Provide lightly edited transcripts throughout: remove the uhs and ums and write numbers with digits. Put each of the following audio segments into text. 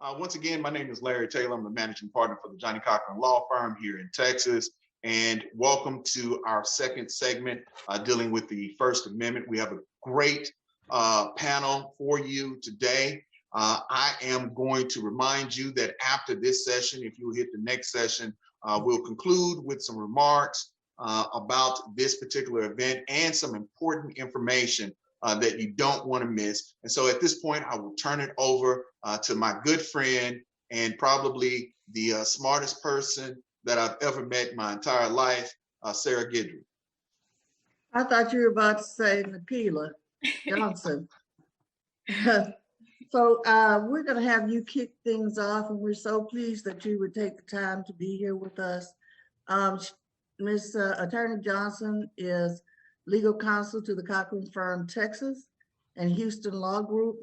Once again, my name is Larry Taylor. I'm the managing partner for the Johnny Cochran Law Firm here in Texas. And welcome to our second segment dealing with the First Amendment. We have a great panel for you today. I am going to remind you that after this session, if you hit the next session, we'll conclude with some remarks about this particular event and some important information that you don't want to miss. And so at this point, I will turn it over to my good friend and probably the smartest person that I've ever met in my entire life, Sarah Guidry. I thought you were about to say Nikila Johnson. So we're going to have you kick things off, and we're so pleased that you would take the time to be here with us. Ms. Attorney Johnson is legal counsel to the Cochran Firm, Texas, and Houston Law Group.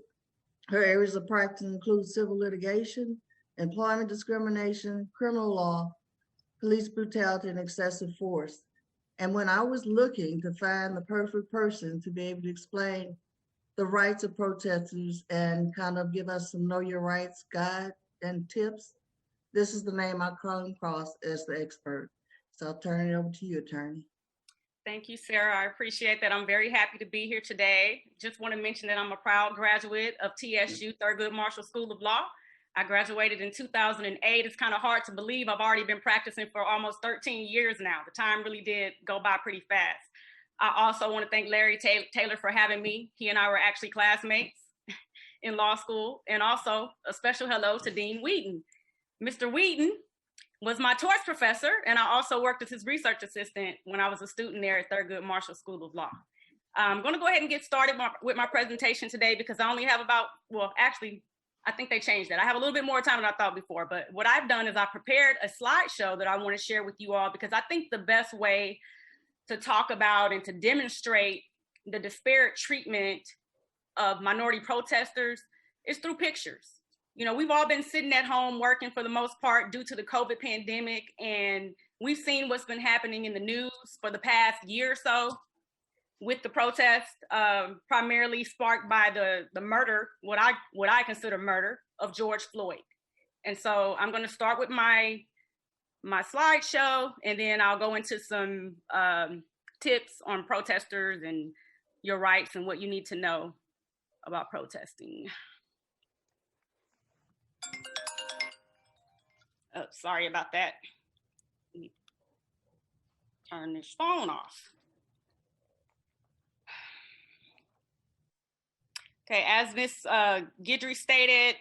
Her areas of practice include civil litigation, employment discrimination, criminal law, police brutality, and excessive force. And when I was looking to find the perfect person to be able to explain the rights of protesters and kind of give us some know your rights guide and tips, this is the name I come across as the expert. So I'll turn it over to you, attorney. Thank you, Sarah. I appreciate that. I'm very happy to be here today. Just want to mention that I'm a proud graduate of TSU Thurgood Marshall School of Law. I graduated in 2008. It's kind of hard to believe I've already been practicing for almost 13 years now. The time really did go by pretty fast. I also want to thank Larry Taylor for having me. He and I were actually classmates in law school. And also a special hello to Dean Wheaton. Mr. Wheaton was my torts professor, and I also worked as his research assistant when I was a student there at Thurgood Marshall School of Law. I'm going to go ahead and get started with my presentation today because I only have about, well, actually, I think they changed that. I have a little bit more time than I thought before, but what I've done is I prepared a slideshow that I want to share with you all because I think the best way to talk about and to demonstrate the disparate treatment of minority protesters is through pictures. You know, we've all been sitting at home working for the most part due to the COVID pandemic, and we've seen what's been happening in the news for the past year or so with the protest, primarily sparked by the murder, what I consider murder, of George Floyd. And so I'm going to start with my slideshow, and then I'll go into some tips on protesters and your rights and what you need to know about protesting. Oh, sorry about that. Let me turn this phone off. Okay, as Ms. Guidry stated,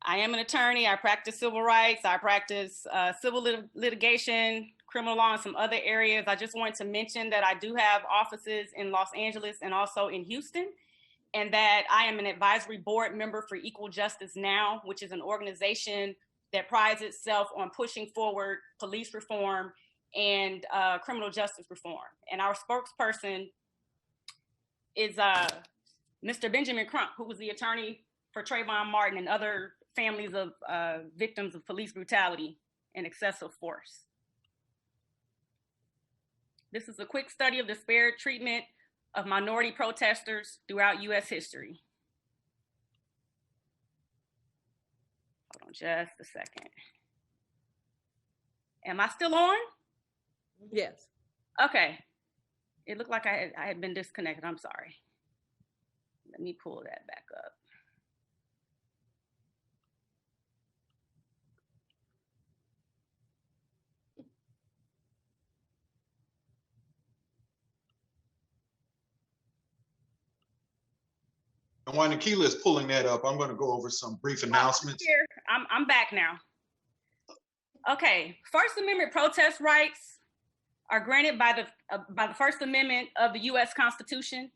I am an attorney. I practice civil rights. I practice civil litigation, criminal law, and some other areas. I just wanted to mention that I do have offices in Los Angeles and also in Houston, and that I am an advisory board member for Equal Justice Now, which is an organization that prides itself on pushing forward police reform and criminal justice reform. And our spokesperson is Mr. Benjamin Crump, who was the attorney for Trayvon Martin and other families of victims of police brutality and excessive force. This is a quick study of disparate treatment of minority protesters throughout U.S. history. Hold on just a second. Am I still on? Yes. Okay. It looked like I had been disconnected. I'm sorry. Let me pull that back up. And while Nikila is pulling that up, I'm going to go over some brief announcements. Here, I'm back now. Okay, First Amendment protest rights are granted by the First Amendment of the U.S. Constitution.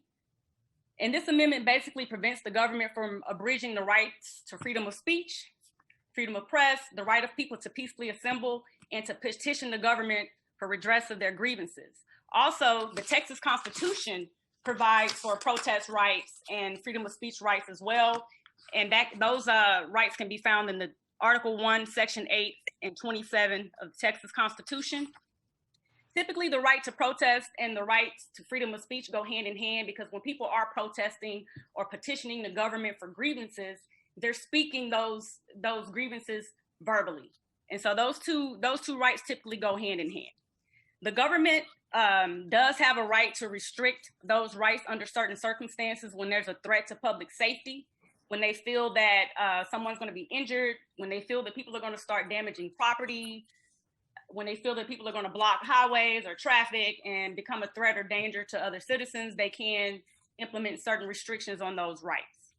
And this amendment basically prevents the government from abridging the rights to freedom of speech, freedom of press, the right of people to peacefully assemble, and to petition the government for redress of their grievances. Also, the Texas Constitution provides for protest rights and freedom of speech rights as well. And those rights can be found in the Article 1, Section 8 and 27 of the Texas Constitution. Typically, the right to protest and the right to freedom of speech go hand in hand because when people are protesting or petitioning the government for grievances, they're speaking those grievances verbally. And so those two rights typically go hand in hand. The government does have a right to restrict those rights under certain circumstances when there's a threat to public safety, when they feel that someone's going to be injured, when they feel that people are going to start damaging property, when they feel that people are going to block highways or traffic and become a threat or danger to other citizens, they can implement certain restrictions on those rights.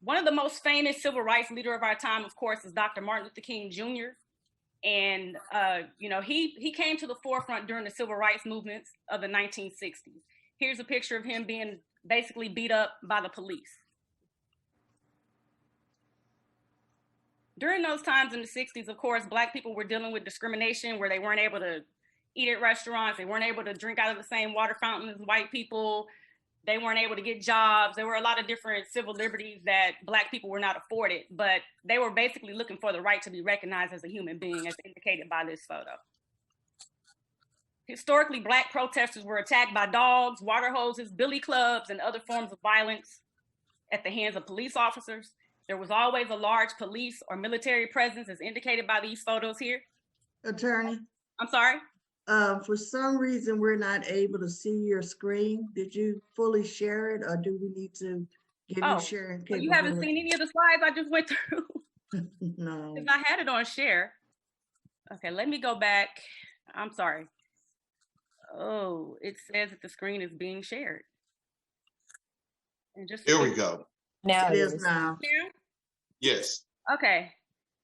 One of the most famous civil rights leader of our time, of course, is Dr. Martin Luther King Jr. And, he came to the forefront during the civil rights movements of the 1960s. Here's a picture of him being basically beat up by the police. During those times in the 60s, of course, Black people were dealing with discrimination where they weren't able to eat at restaurants. They weren't able to drink out of the same water fountain as white people. They weren't able to get jobs. There were a lot of different civil liberties that Black people were not afforded, but they were basically looking for the right to be recognized as a human being, as indicated by this photo. Historically, Black protesters were attacked by dogs, water hoses, billy clubs, and other forms of violence at the hands of police officers. There was always a large police or military presence, as indicated by these photos here. Attorney, I'm sorry? for some reason, we're not able to see your screen. Did you fully share it, or do we need to give you sharing So capability? you haven't seen any of the slides I just went through? No. Because I had it on share. Okay, let me go back. I'm sorry. Oh, it says that the screen is being shared. And just Here we go. Now It is now. Share? Yes. Okay.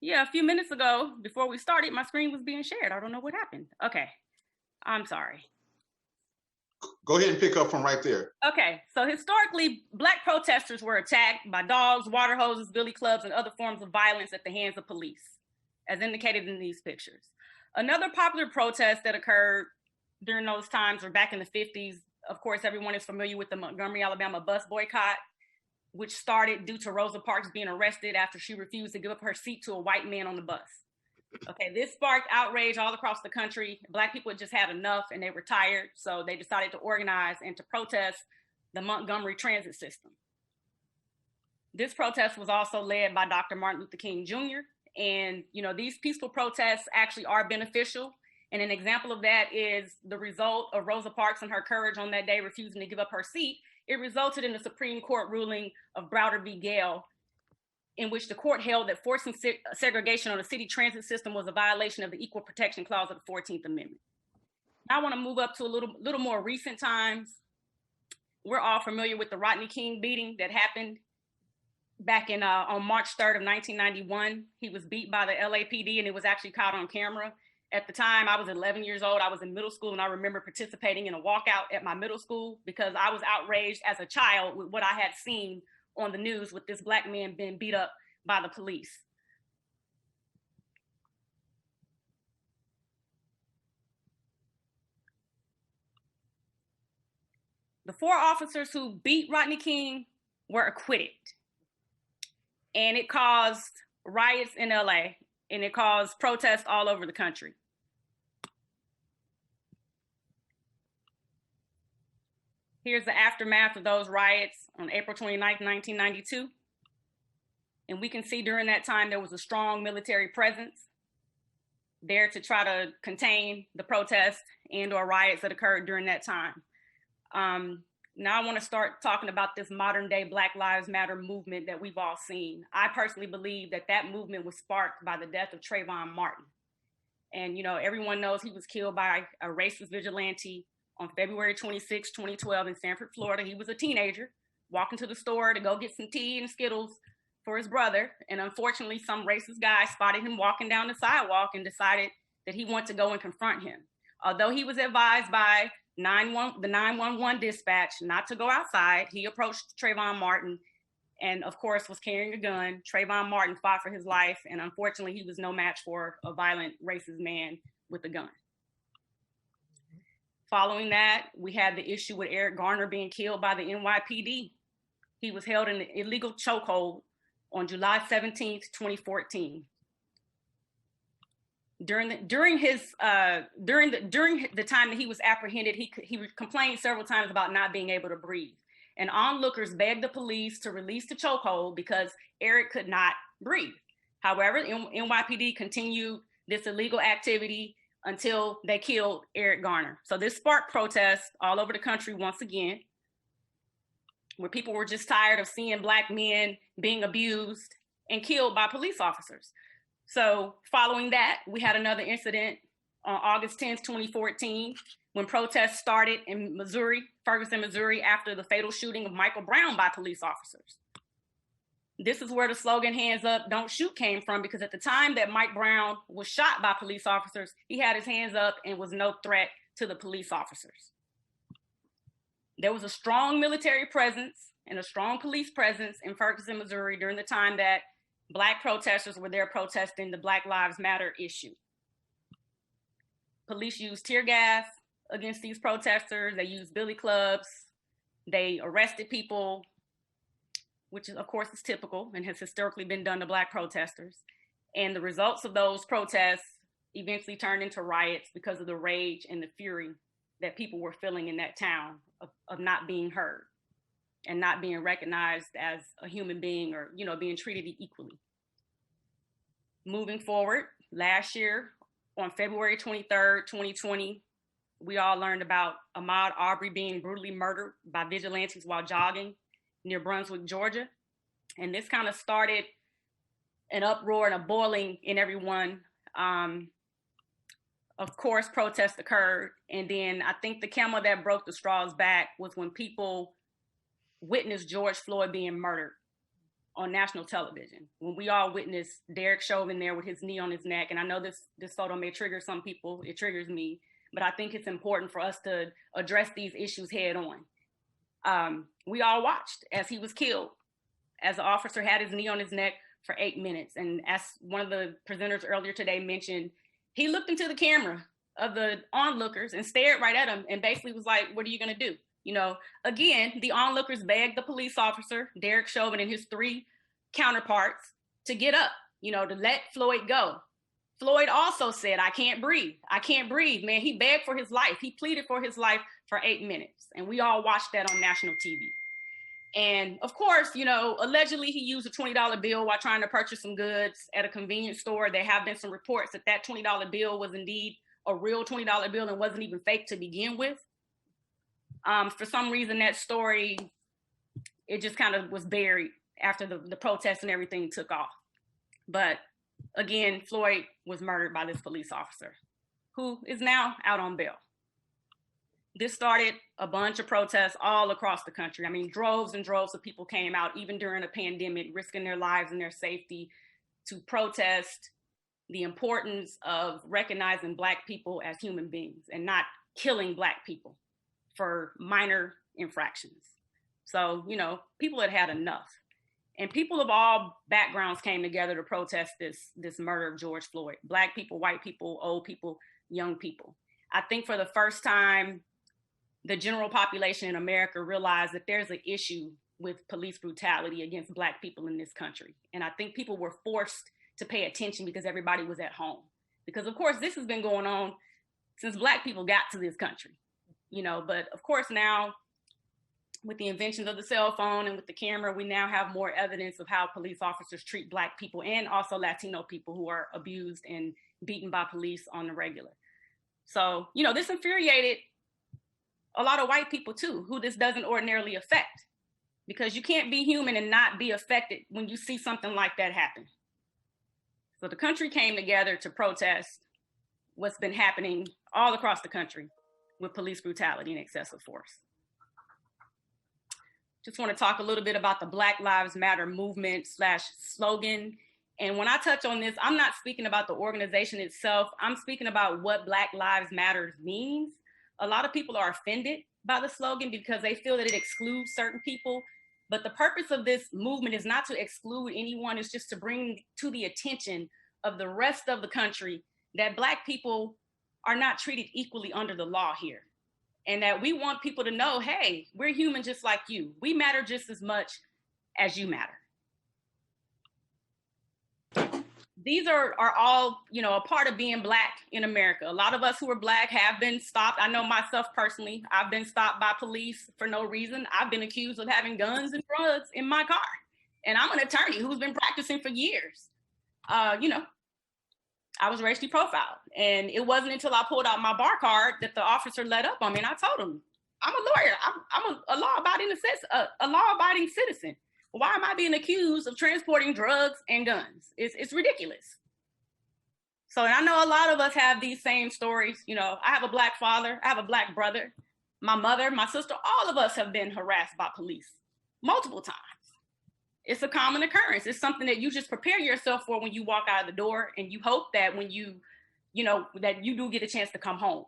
Yeah, a few minutes ago, before we started, my screen was being shared. I don't know what happened. Okay. I'm sorry. Go ahead and pick up from right there. Okay, so historically, Black protesters were attacked by dogs, water hoses, billy clubs, and other forms of violence at the hands of police, as indicated in these pictures. Another popular protest that occurred during those times, or back in the 50s, of course, everyone is familiar with the Montgomery, Alabama bus boycott, which started due to Rosa Parks being arrested after she refused to give up her seat to a white man on the bus. Okay, this sparked outrage all across the country. Black people had just had enough and they were tired, so they decided to organize and to protest the Montgomery transit system. This protest was also led by Dr. Martin Luther King Jr. And, you know, these peaceful protests actually are beneficial. And an example of that is the result of Rosa Parks and her courage on that day refusing to give up her seat. It resulted in the Supreme Court ruling of Browder v. Gale, in which the court held that forcing segregation on the city transit system was a violation of the Equal Protection Clause of the 14th Amendment. Now I want to move up to a little more recent times. We're all familiar with the Rodney King beating that happened back in on March 3rd of 1991. He was beat by the LAPD and it was actually caught on camera. At the time, I was 11 years old. I was in middle school and I remember participating in a walkout at my middle school because I was outraged as a child with what I had seen on the news with this Black man being beat up by the police. The 4 officers who beat Rodney King were acquitted. And it caused riots in LA and it caused protests all over the country. Here's the aftermath of those riots on April 29th, 1992. And we can see during that time, there was a strong military presence there to try to contain the protests and or riots that occurred during that time. Now I want to start talking about this modern day Black Lives Matter movement that we've all seen. I personally believe that that movement was sparked by the death of Trayvon Martin. And, you know, everyone knows he was killed by a racist vigilante on February 26, 2012 in Sanford, Florida. He was a teenager walking to the store to go get some tea and Skittles for his brother. And unfortunately, some racist guy spotted him walking down the sidewalk and decided that he wanted to go and confront him. Although he was advised by the 911 dispatch not to go outside, he approached Trayvon Martin and of course was carrying a gun. Trayvon Martin fought for his life and unfortunately he was no match for a violent racist man with a gun. Following that, we had the issue with Eric Garner being killed by the NYPD. He was held in an illegal chokehold on July 17th, 2014. During the time that he was apprehended, he complained several times about not being able to breathe. and onlookers begged the police to release the chokehold because Eric could not breathe. However, NYPD continued this illegal activity until they killed Eric Garner. So this sparked protests all over the country once again, where people were just tired of seeing Black men being abused and killed by police officers. So following that, we had another incident on August 10th, 2014, when protests started in Missouri, Ferguson, Missouri, after the fatal shooting of Michael Brown by police officers. This is where the slogan, "Hands up, don't shoot," came from, because at the time that Mike Brown was shot by police officers, he had his hands up and was no threat to the police officers. There was a strong military presence and a strong police presence in Ferguson, Missouri during the time that Black protesters were there protesting the Black Lives Matter issue. Police used tear gas against these protesters. They used billy clubs. They arrested people, which is, of course, is typical and has historically been done to Black protesters. And the results of those protests eventually turned into riots because of the rage and the fury that people were feeling in that town of not being heard and not being recognized as a human being, or, you know, being treated equally. Moving forward, last year on February 23rd, 2020, we all learned about Ahmaud Arbery being brutally murdered by vigilantes while jogging near Brunswick, Georgia. And this kind of started an uproar and a boiling in everyone. Of course, protests occurred. And then I think the camel that broke the straw's back was when people witnessed George Floyd being murdered on national television. When we all witnessed Derek Chauvin there with his knee on his neck. And I know this photo may trigger some people, it triggers me, but I think it's important for us to address these issues head on. We all watched as he was killed, as the officer had his knee on his neck for 8 minutes. And as one of the presenters earlier today mentioned, he looked into the camera of the onlookers and stared right at him and basically was like, "What are you gonna do?" You know, again, the onlookers begged the police officer, Derek Chauvin, and his 3 counterparts to get up, you know, to let Floyd go. Floyd also said, "I can't breathe. I can't breathe," man. He begged for his life. He pleaded for his life for 8 minutes. And we all watched that on national TV. And of course, you know, allegedly he used a $20 bill while trying to purchase some goods at a convenience store. There have been some reports that that $20 bill was indeed a real $20 bill and wasn't even fake to begin with. For some reason, that story, it just kind of was buried after the protests and everything took off. But again, Floyd was murdered by this police officer who is now out on bail. This started a bunch of protests all across the country. I mean, droves and droves of people came out, even during a pandemic, risking their lives and their safety to protest the importance of recognizing Black people as human beings and not killing Black people for minor infractions. So, you know, people had had enough. And people of all backgrounds came together to protest this murder of George Floyd. Black people, white people, old people, young people. I think for the first time, the general population in America realized that there's an issue with police brutality against Black people in this country. And I think people were forced to pay attention because everybody was at home. Because of course, this has been going on since Black people got to this country, you know, but of course now with the inventions of the cell phone and with the camera, we now have more evidence of how police officers treat Black people and also Latino people who are abused and beaten by police on the regular. So, you know, this infuriated a lot of white people too, who this doesn't ordinarily affect, because you can't be human and not be affected when you see something like that happen. So the country came together to protest what's been happening all across the country with police brutality and excessive force. Just want to talk a little bit about the Black Lives Matter movement / slogan. And when I touch on this, I'm not speaking about the organization itself. I'm speaking about what Black Lives Matter means. A lot of people are offended by the slogan because they feel that it excludes certain people. But the purpose of this movement is not to exclude anyone. It's just to bring to the attention of the rest of the country that Black people are not treated equally under the law here. And that we want people to know, hey, we're human just like you. We matter just as much as you matter. these are all, you know, a part of being Black in America. A lot of us who are Black have been stopped. I know myself personally, I've been stopped by police for no reason. I've been accused of having guns and drugs in my car. And I'm an attorney who's been practicing for years. You know, I was racially profiled. And it wasn't until I pulled out my bar card that the officer let up on me. And I told him, I'm a lawyer. I'm a law-abiding citizen. Why am I being accused of transporting drugs and guns? It's ridiculous. So, and I know a lot of us have these same stories. You know, I have a Black father, I have a Black brother, my mother, my sister, all of us have been harassed by police multiple times. It's a common occurrence. It's something that you just prepare yourself for when you walk out of the door, and you hope that when you know, that you do get a chance to come home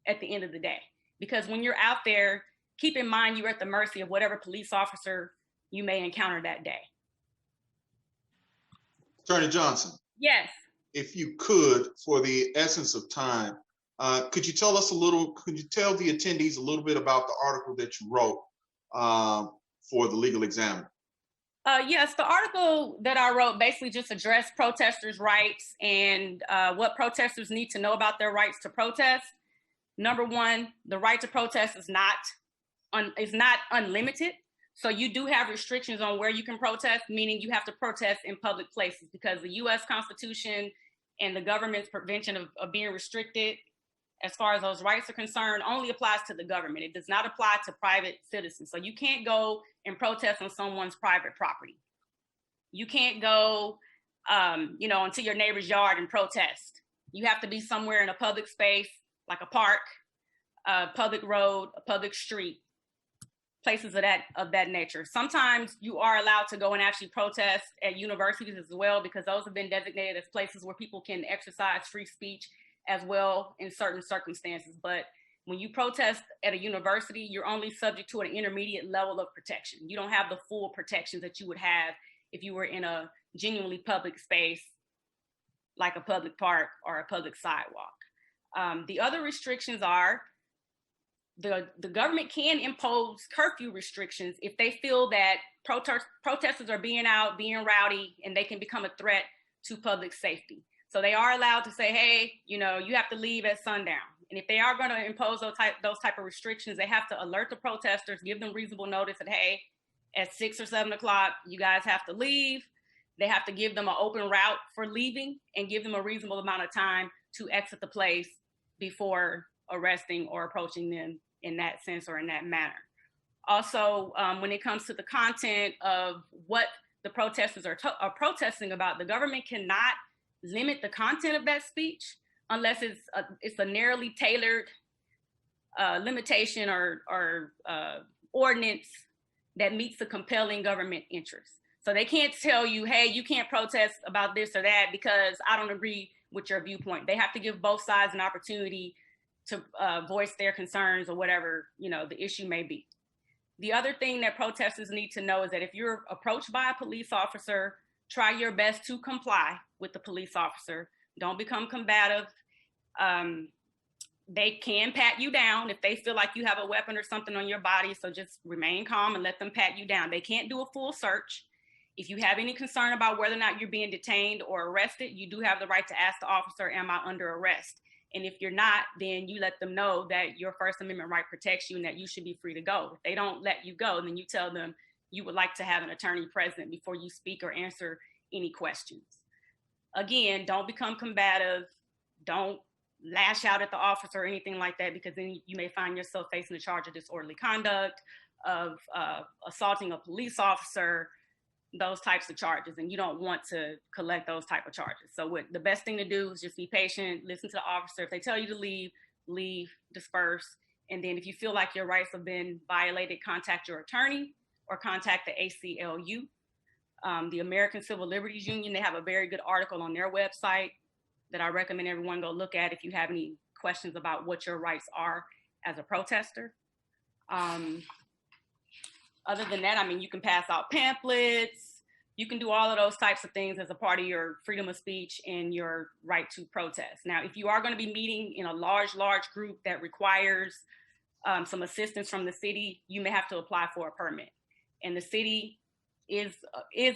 at the end of the day. Because when you're out there, keep in mind you're at the mercy of whatever police officer you may encounter that day. Attorney Johnson. Yes. If you could, for the essence of time, could you tell the attendees a little bit about the article that you wrote for the Legal Examiner? Yes, the article that I wrote basically just addressed protesters' rights and what protesters need to know about their rights to protest. Number one, the right to protest is not unlimited. So you do have restrictions on where you can protest, meaning you have to protest in public places, because the US Constitution and the government's prevention of being restricted as far as those rights are concerned only applies to the government. It does not apply to private citizens. So you can't go and protest on someone's private property. You can't go, you know, into your neighbor's yard and protest. You have to be somewhere in a public space, like a park, a public road, a public street, places of that nature. Sometimes you are allowed to go and actually protest at universities as well, because those have been designated as places where people can exercise free speech as well in certain circumstances. But when you protest at a university, you're only subject to an intermediate level of protection. You don't have the full protections that you would have if you were in a genuinely public space, like a public park or a public sidewalk. The other restrictions are the government can impose curfew restrictions if they feel that protesters are being out, being rowdy, and they can become a threat to public safety. So they are allowed to say, hey, you know, you have to leave at sundown. And if they are going to impose those type of restrictions, they have to alert the protesters, give them reasonable notice that, hey, at 6 or 7 o'clock, you guys have to leave. They have to give them an open route for leaving and give them a reasonable amount of time to exit the place before arresting or approaching them in that sense or in that manner. Also, when it comes to the content of what the protesters are protesting about, the government cannot limit the content of that speech unless it's a narrowly tailored limitation or ordinance that meets the compelling government interest. So they can't tell you, hey, you can't protest about this or that because I don't agree with your viewpoint. They have to give both sides an opportunity to voice their concerns or whatever, you know, the issue may be. The other thing that protesters need to know is that if you're approached by a police officer, try your best to comply with the police officer. Don't become combative. They can pat you down if they feel like you have a weapon or something on your body. So just remain calm and let them pat you down. They can't do a full search. If you have any concern about whether or not you're being detained or arrested, you do have the right to ask the officer, am I under arrest? And if you're not, then you let them know that your First Amendment right protects you and that you should be free to go. If they don't let you go, then you tell them you would like to have an attorney present before you speak or answer any questions. Again, don't become combative. Don't lash out at the officer or anything like that, because then you may find yourself facing a charge of disorderly conduct, of assaulting a police officer, those types of charges, and you don't want to collect those type of charges. So the best thing to do is just be patient, listen to the officer. If they tell you to leave, leave, disperse. And then if you feel like your rights have been violated, contact your attorney or contact the ACLU. The American Civil Liberties Union, they have a very good article on their website that I recommend everyone go look at if you have any questions about what your rights are as a protester. Other than that, I mean, you can pass out pamphlets. You can do all of those types of things as a part of your freedom of speech and your right to protest. Now, if you are going to be meeting in a large group that requires some assistance from the city, you may have to apply for a permit. And the city is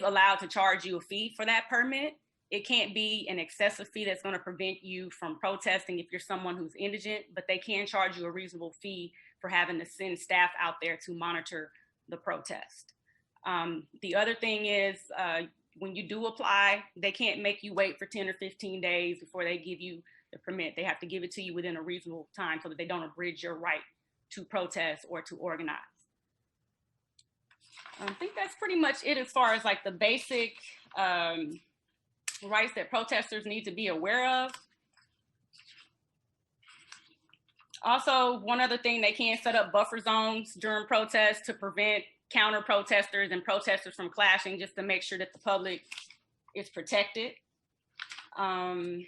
allowed to charge you a fee for that permit. it can't be an excessive fee that's going to prevent you from protesting if you're someone who's indigent, but they can charge you a reasonable fee for having to send staff out there to monitor the protest. The other thing is, when you do apply, they can't make you wait for 10 or 15 days before they give you the permit. They have to give it to you within a reasonable time so that they don't abridge your right to protest or to organize. I think that's pretty much it as far as like the basic rights that protesters need to be aware of. Also, one other thing, they can set up buffer zones during protests to prevent counter protesters and protesters from clashing, just to make sure that the public is protected. One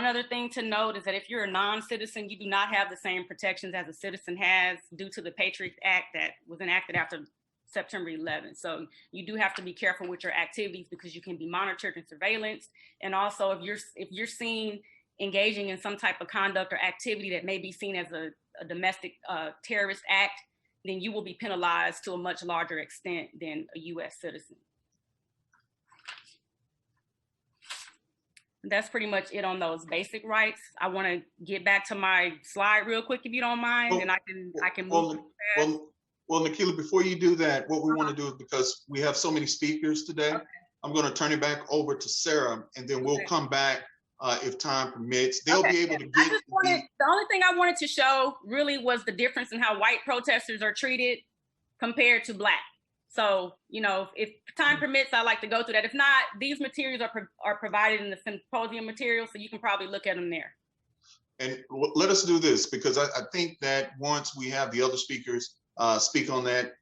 other thing to note is that if you're a non-citizen, you do not have the same protections as a citizen has due to the Patriot Act that was enacted after September 11th. So you do have to be careful with your activities because you can be monitored and surveillanced. And also if you're seen engaging in some type of conduct or activity that may be seen as a domestic terrorist act, then you will be penalized to a much larger extent than a US citizen. That's pretty much it on those basic rights. I want to get back to my slide real quick, if you don't mind, and I can move. Well, Nikila, before you do that, what we want to do is, because we have so many speakers today, okay, I'm going to turn it back over to Sarah, and then we'll come back if time permits. They'll be able to get. The only thing I wanted to show really was the difference in how white protesters are treated compared to Black. So, you know, if time permits, I like to go through that. If not, these materials are provided in the symposium material, so you can probably look at them there. And let us do this, because I think that once we have the other speakers speak on that,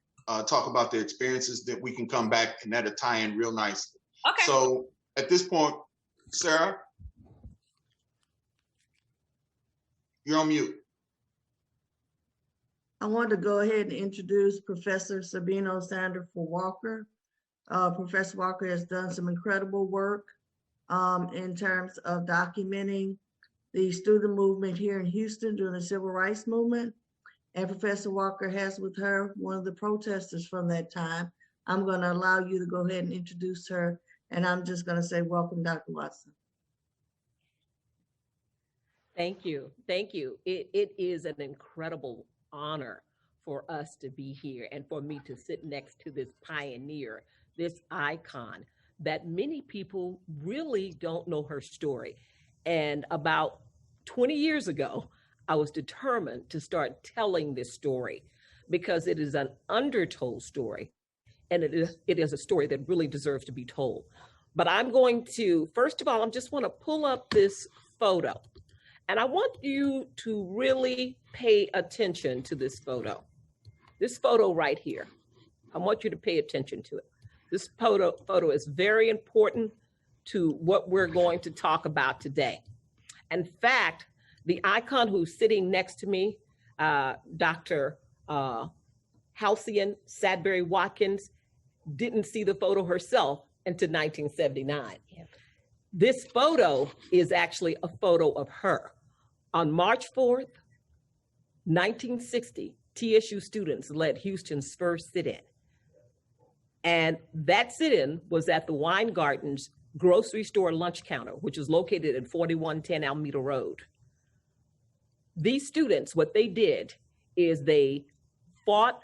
talk about their experiences, that we can come back and that'll tie in real nicely. Okay. So at this point, Sarah, you're on mute. I want to go ahead and introduce Professor Sabino Sanderford Walker. Professor Walker has done some incredible work in terms of documenting the student movement here in Houston during the Civil Rights Movement. And Professor Walker has with her one of the protesters from that time. I'm going to allow you to go ahead and introduce her, and I'm just going to say, welcome, Dr. Watson. Thank you. Thank you. It is an incredible honor for us to be here and for me to sit next to this pioneer, this icon that many people really don't know her story. And about 20 years ago, I was determined to start telling this story because it is an undertold story, and it is a story that really deserves to be told. But I'm going to, first of all, I just want to pull up this photo. And I want you to really pay attention to this photo. This photo right here. I want you to pay attention to it. This photo is very important to what we're going to talk about today. In fact, the icon who's sitting next to me, Dr. Halcyon Sadbury Watkins, didn't see the photo herself until 1979. Yeah. This photo is actually a photo of her. On March 4th, 1960, TSU students led Houston's first sit-in. And that sit-in was at the Weingarten's grocery store lunch counter, which is located at 4110 Alameda Road. These students, what they did is they fought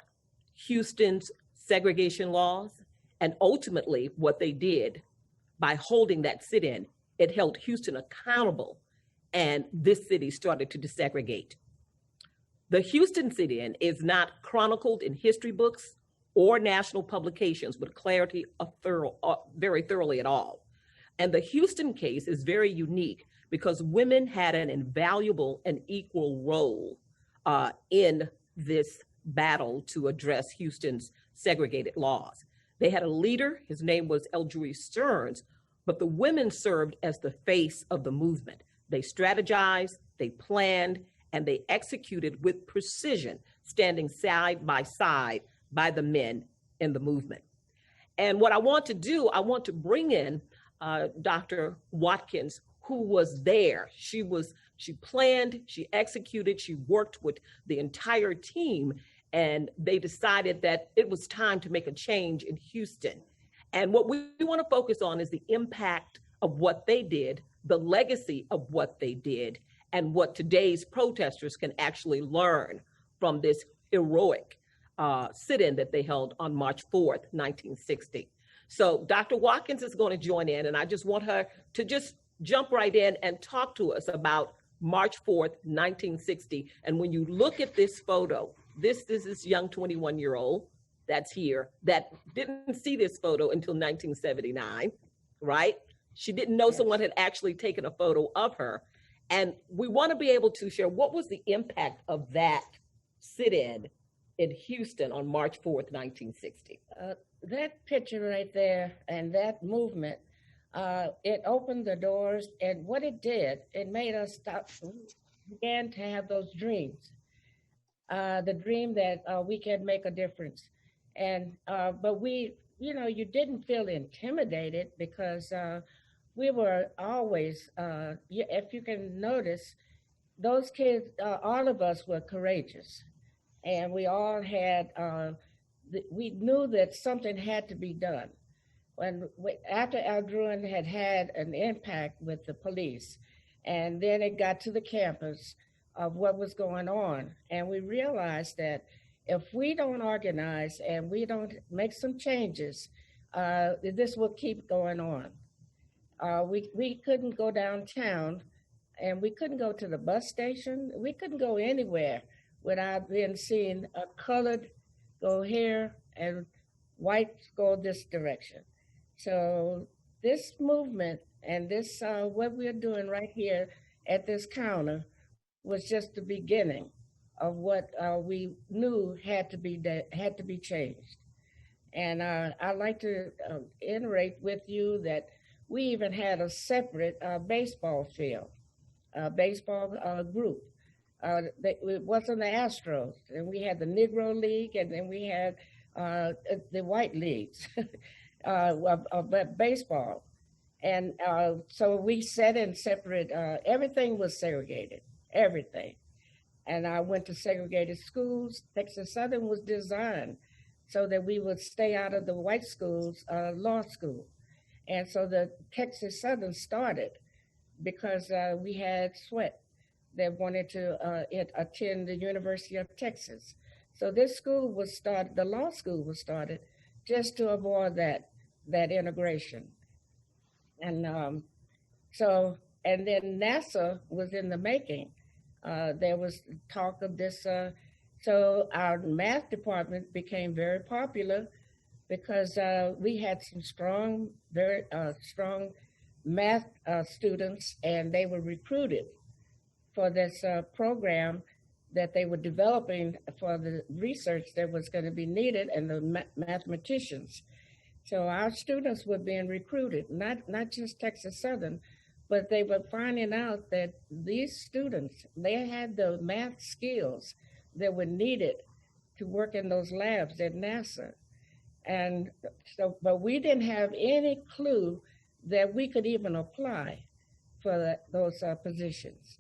Houston's segregation laws, and ultimately what they did by holding that sit-in, it held Houston accountable, and this city started to desegregate. The Houston sit-in is not chronicled in history books or national publications with clarity very thoroughly at all. And the Houston case is very unique because women had an invaluable and equal role in this battle to address Houston's segregated laws. They had a leader, his name was Eldridge Stearns, but the women served as the face of the movement. They strategized, they planned, and they executed with precision, standing side by side by the men in the movement. And what I want to do, I want to bring in Dr. Watkins, who was there. She planned, she executed, she worked with the entire team, and they decided that it was time to make a change in Houston. And what we want to focus on is the impact of what they did, the legacy of what they did, and what today's protesters can actually learn from this heroic sit-in that they held on March 4th, 1960. So Dr. Watkins is going to join in, and I just want her to just jump right in and talk to us about March 4th, 1960. And when you look at this photo, this is this young 21-year-old that's here that didn't see this photo until 1979, right? She didn't know someone had actually taken a photo of her. And we want to be able to share what was the impact of that sit-in in Houston on March 4th, 1960. That picture right there and that movement, it opened the doors, and what it did, it made us began to have those dreams. The dream that we can make a difference. And, but we, you didn't feel intimidated because we were always, if you can notice, those kids, all of us were courageous. And we all had, we knew that something had to be done. After Al Gruen had an impact with the police, and then it got to the campus of what was going on. And we realized that if we don't organize and we don't make some changes, this will keep going on. We couldn't go downtown, and we couldn't go to the bus station. We couldn't go anywhere without being seen a colored go here and white go this direction. So this movement and this, what we're doing right here at this counter was just the beginning of what we knew had to be changed. And I'd like to iterate with you that we even had a separate baseball field, baseball group. It wasn't the Astros, and we had the Negro League, and then we had the white leagues of baseball. And so we set in separate, everything was segregated, everything. And I went to segregated schools. Texas Southern was designed so that we would stay out of the white schools, law school. And so the Texas Southern started because we had Sweat that wanted to attend the University of Texas. So this school was started, the law school was started just to avoid that integration. And and then NASA was in the making. There was talk of this, so our math department became very popular because we had some strong, very strong math students, and they were recruited for this program that they were developing for the research that was going to be needed and the mathematicians. So our students were being recruited, not just Texas Southern, but they were finding out that these students, they had the math skills that were needed to work in those labs at NASA. And so, but we didn't have any clue that we could even apply for those positions.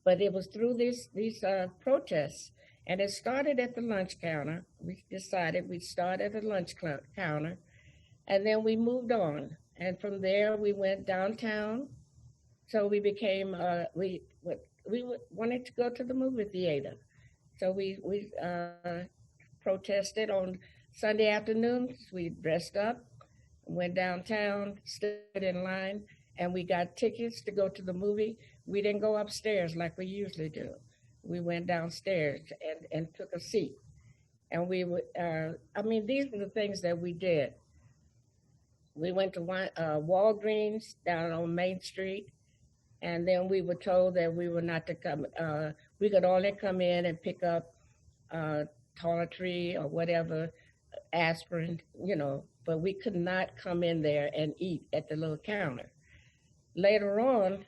But it was through these protests, and it started at the lunch counter. We decided we'd start at the lunch counter, and then we moved on. And from there, we went downtown. So we became, we wanted to go to the movie theater. So we protested on Sunday afternoons. We dressed up, went downtown, stood in line, and we got tickets to go to the movie. We didn't go upstairs like we usually do. We went downstairs and took a seat. And we would, I mean, these are the things that we did. We went to Walgreens down on Main Street, and then we were told that we were not to come, we could only come in and pick up toiletry or whatever, aspirin, but we could not come in there and eat at the little counter. Later on,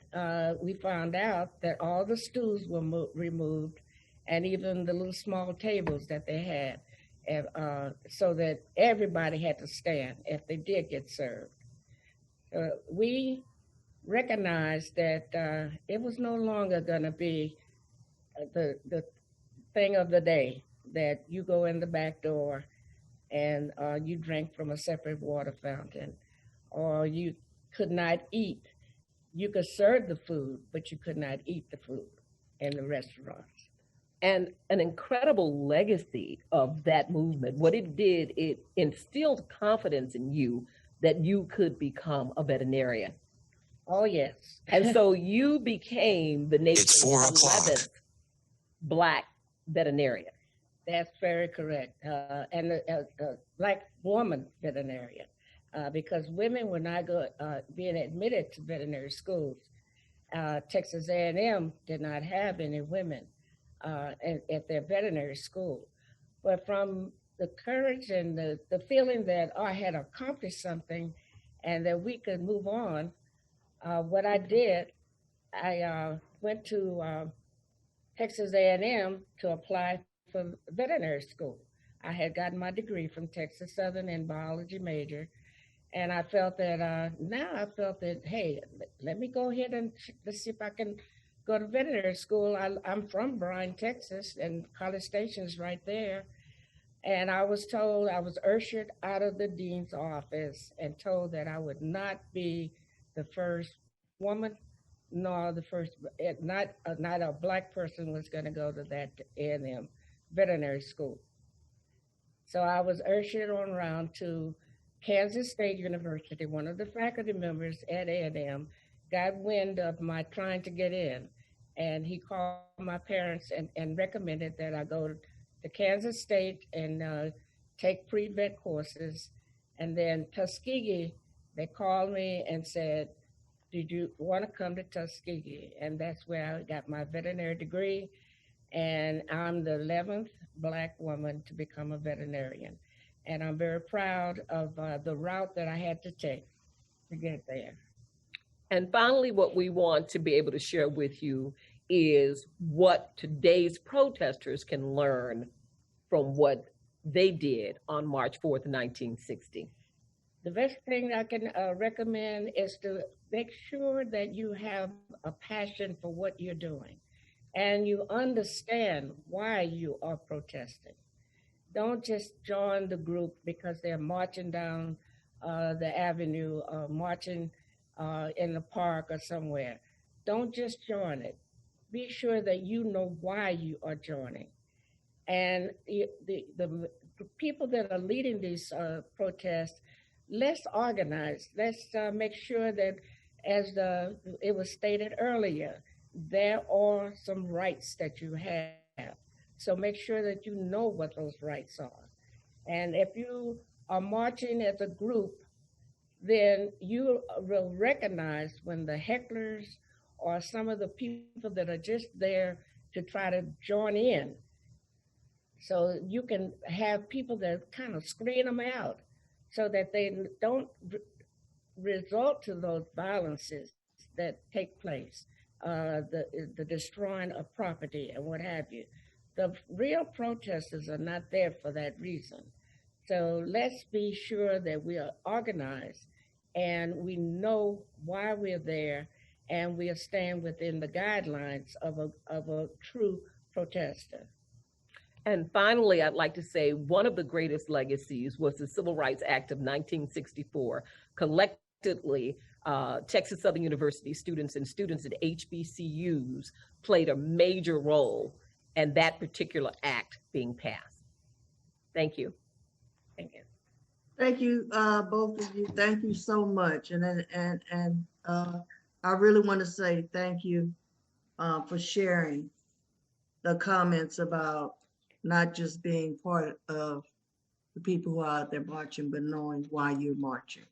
we found out that all the stools were removed, and even the little small tables that they had, so that everybody had to stand if they did get served. We recognized that it was no longer going to be the thing of the day, that you go in the back door and you drank from a separate water fountain, or you could not eat. You could serve the food, but you could not eat the food in the restaurants. And an incredible legacy of that movement, what it did, it instilled confidence in you that you could become a veterinarian. Oh, yes. And so you became the nation's 4:00. 11th Black veterinarian. That's very correct. And a Black woman veterinarian, because women were not being admitted to veterinary schools. Texas A&M did not have any women at their veterinary school. But from the courage and the feeling that I had accomplished something and that we could move on, what I did, I went to Texas A&M to apply for veterinary school. I had gotten my degree from Texas Southern in biology major, and I felt that hey, let me go ahead and let's see if I can go to veterinary school. I'm from Bryan, Texas, and College Station's right there. And I was ushered out of the dean's office and told that I would not be the first woman, nor the first, not a Black person was going to go to that A&M veterinary school. So I was ushered on around to Kansas State University. One of the faculty members at A&M got wind of my trying to get in, and he called my parents and recommended that I go to Kansas State and take pre-vet courses. And then Tuskegee, they called me and said, did you want to come to Tuskegee? And that's where I got my veterinary degree. And I'm the 11th Black woman to become a veterinarian. And I'm very proud of the route that I had to take to get there. And finally, what we want to be able to share with you is what today's protesters can learn from what they did on March 4th, 1960. The best thing I can recommend is to make sure that you have a passion for what you're doing and you understand why you are protesting. Don't just join the group because they're marching down the avenue, marching in the park or somewhere. Don't just join it. Be sure that you know why you are joining. And the people that are leading these protests, let's organize. Let's make sure that, as it was stated earlier, there are some rights that you have. So make sure that you know what those rights are. And if you are marching as a group, then you will recognize when the hecklers or some of the people that are just there to try to join in. So you can have people that kind of screen them out so that they don't result to those violences that take place, the destroying of property and what have you. The real protesters are not there for that reason. So let's be sure that we are organized and we know why we're there and we are staying within the guidelines of a true protester. And finally, I'd like to say one of the greatest legacies was the Civil Rights Act of 1964. Collectively, Texas Southern University students and students at HBCUs played a major role in that particular act being passed. Thank you. Thank you. Thank you, both of you. Thank you so much. And I really want to say thank you for sharing the comments about not just being part of the people who are out there marching, but knowing why you're marching.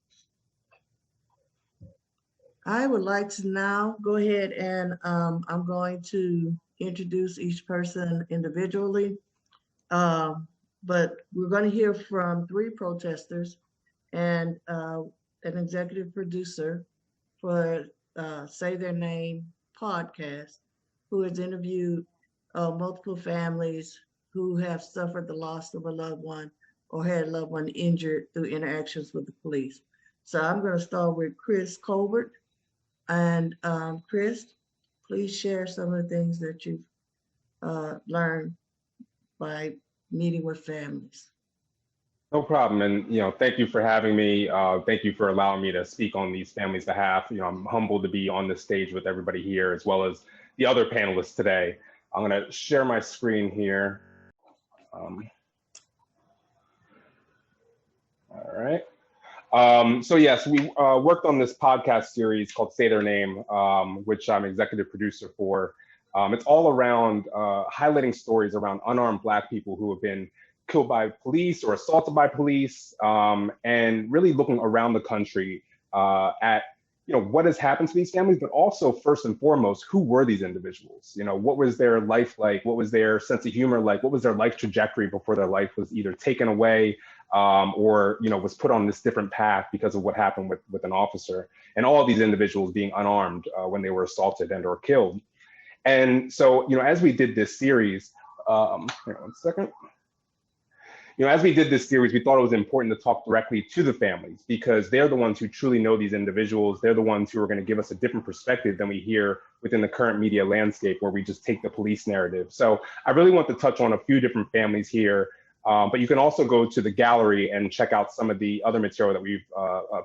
I would like to now go ahead and I'm going to introduce each person individually. But we're going to hear from 3 protesters and an executive producer for Say Their Name podcast, who has interviewed multiple families who have suffered the loss of a loved one or had a loved one injured through interactions with the police. So I'm going to start with Chris Colbert. And Chris, please share some of the things that you've learned by meeting with families. No problem. And, thank you for having me. Thank you for allowing me to speak on these families' behalf. I'm humbled to be on this stage with everybody here, as well as the other panelists today. I'm going to share my screen here. All right. So yes, we worked on this podcast series called Say Their Name, which I'm executive producer for. It's all around highlighting stories around unarmed Black people who have been killed by police or assaulted by police, and really looking around the country at what has happened to these families, but also first and foremost, who were these individuals? What was their life like? What was their sense of humor like? What was their life trajectory before their life was either taken away or was put on this different path because of what happened with an officer? And all of these individuals being unarmed when they were assaulted and or killed. And so, as we did this series, one second. As we did this series, we thought it was important to talk directly to the families because they're the ones who truly know these individuals. They're the ones who are going to give us a different perspective than we hear within the current media landscape where we just take the police narrative. So I really want to touch on a few different families here, but you can also go to the gallery and check out some of the other material that we've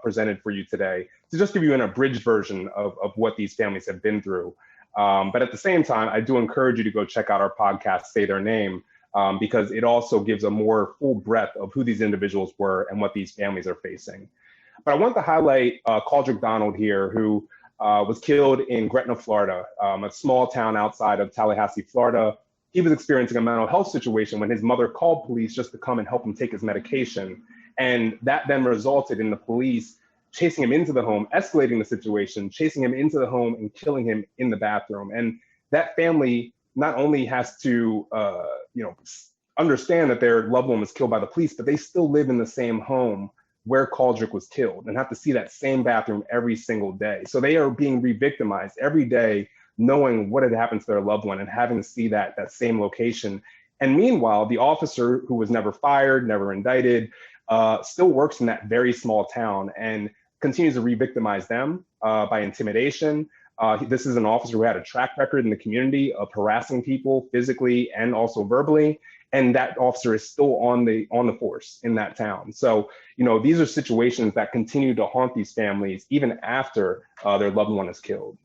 presented for you today to just give you an abridged version of what these families have been through. But at the same time, I do encourage you to go check out our podcast, Say Their Name, because it also gives a more full breadth of who these individuals were and what these families are facing. But I want to highlight Caldrick Donald here, who was killed in Gretna, Florida, a small town outside of Tallahassee, Florida. He was experiencing a mental health situation when his mother called police just to come and help him take his medication. And that then resulted in the police chasing him into the home, escalating the situation, chasing him into the home and killing him in the bathroom. And that family not only has to, understand that their loved one was killed by the police, but they still live in the same home where Caldrick was killed and have to see that same bathroom every single day. So they are being re-victimized every day, knowing what had happened to their loved one and having to see that same location. And meanwhile, the officer who was never fired, never indicted, still works in that very small town and continues to re-victimize them by intimidation. This is an officer who had a track record in the community of harassing people physically and also verbally. And that officer is still on the force in that town. So, these are situations that continue to haunt these families even after their loved one is killed.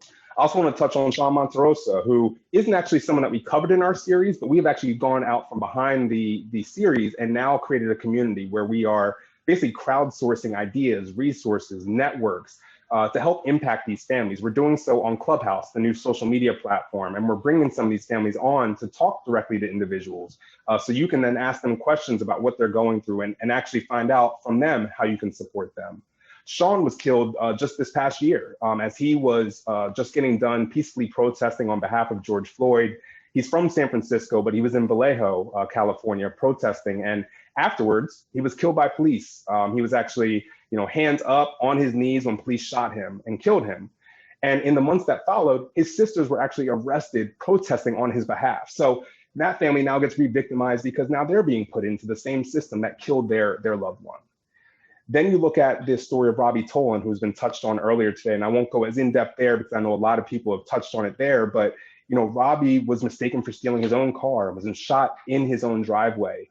I also want to touch on Sean Monterosa, who isn't actually someone that we covered in our series, but we've actually gone out from behind the series and now created a community where we are basically crowdsourcing ideas, resources, networks, to help impact these families. We're doing so on Clubhouse, the new social media platform, and we're bringing some of these families on to talk directly to individuals. So you can then ask them questions about what they're going through and actually find out from them how you can support them. Sean was killed just this past year as he was just getting done peacefully protesting on behalf of George Floyd. He's from San Francisco, but he was in Vallejo, California, protesting. And afterwards, he was killed by police. He was actually, hands up on his knees when police shot him and killed him. And in the months that followed, his sisters were actually arrested protesting on his behalf. So that family now gets re-victimized because now they're being put into the same system that killed their loved one. Then you look at this story of Robbie Tolin, who's been touched on earlier today, and I won't go as in-depth there because I know a lot of people have touched on it there, but Robbie was mistaken for stealing his own car, was shot in his own driveway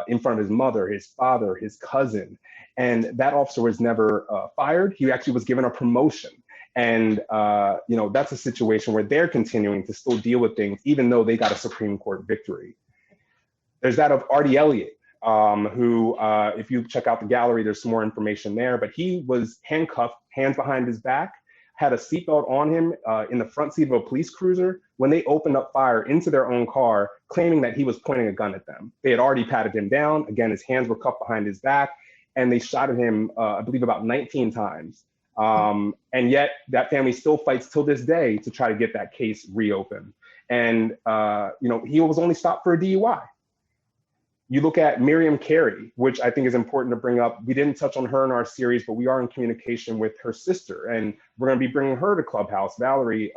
in front of his mother, his father, his cousin, and that officer was never fired. He actually was given a promotion. And that's a situation where they're continuing to still deal with things, even though they got a Supreme Court victory. There's that of Artie Elliot, who, if you check out the gallery, there's some more information there, but he was handcuffed, hands behind his back, had a seatbelt on him in the front seat of a police cruiser when they opened up fire into their own car, claiming that he was pointing a gun at them. They had already patted him down. Again, his hands were cuffed behind his back, and they shot at him, I believe, about 19 times. And yet that family still fights till this day to try to get that case reopened. And, he was only stopped for a DUI. You look at Miriam Carey, which I think is important to bring up. We didn't touch on her in our series, but we are in communication with her sister, and we're going to be bringing her to Clubhouse, Valerie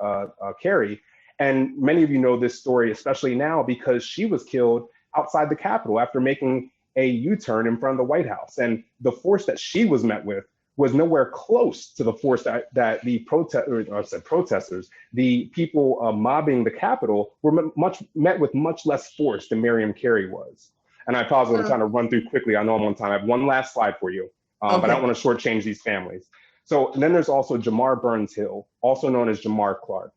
Carey. And many of you know this story, especially now, because she was killed outside the Capitol after making a U-turn in front of the White House. And the force that she was met with was nowhere close to the force that the protesters, the people mobbing the Capitol, were met with much less force than Miriam Carey was. And I apologize, I'm trying to run through quickly. I know I'm on time. I have one last slide for you, but I don't want to shortchange these families. So and then there's also Jamar Burns Hill, also known as Jamar Clark.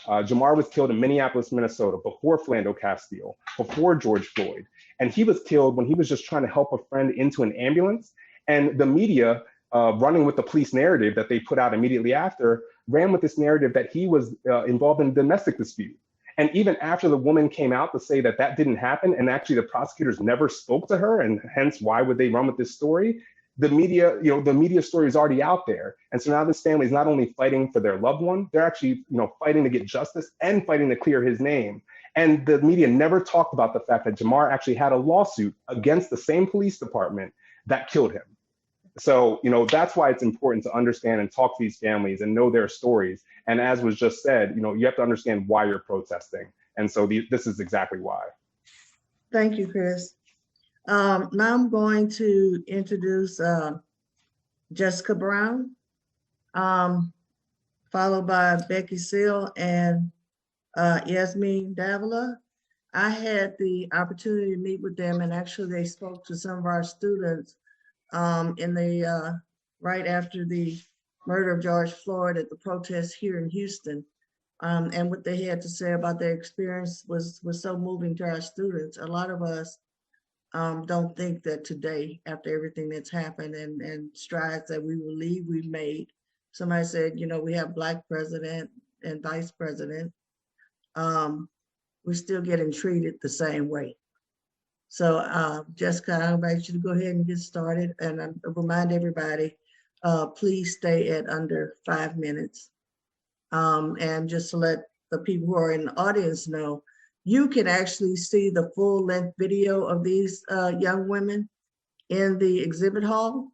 Jamar was killed in Minneapolis, Minnesota, before Philando Castile, before George Floyd. And he was killed when he was just trying to help a friend into an ambulance. And the media, running with the police narrative that they put out immediately after, ran with this narrative that he was involved in a domestic dispute. And even after the woman came out to say that that didn't happen, and actually the prosecutors never spoke to her, and hence why would they run with this story? The media, the media story is already out there. And so now this family is not only fighting for their loved one, they're actually, fighting to get justice and fighting to clear his name. And the media never talked about the fact that Jamar actually had a lawsuit against the same police department that killed him. So, that's why it's important to understand and talk to these families and know their stories. And as was just said, you have to understand why you're protesting. And so this is exactly why. Thank you, Chris. Now I'm going to introduce Jessica Brown, followed by Becky Seal and Yasmin Davila. I had the opportunity to meet with them, and actually they spoke to some of our students in the right after the murder of George Floyd at the protest here in Houston. And what they had to say about their experience was so moving to our students. A lot of us don't think that today, after everything that's happened and strides that we believe we've made, somebody said, we have Black president and vice president, we're still getting treated the same way. So Jessica, I invite you to go ahead and get started, and I remind everybody, please stay at under 5 minutes. And just to let the people who are in the audience know, you can actually see the full-length video of these young women in the exhibit hall,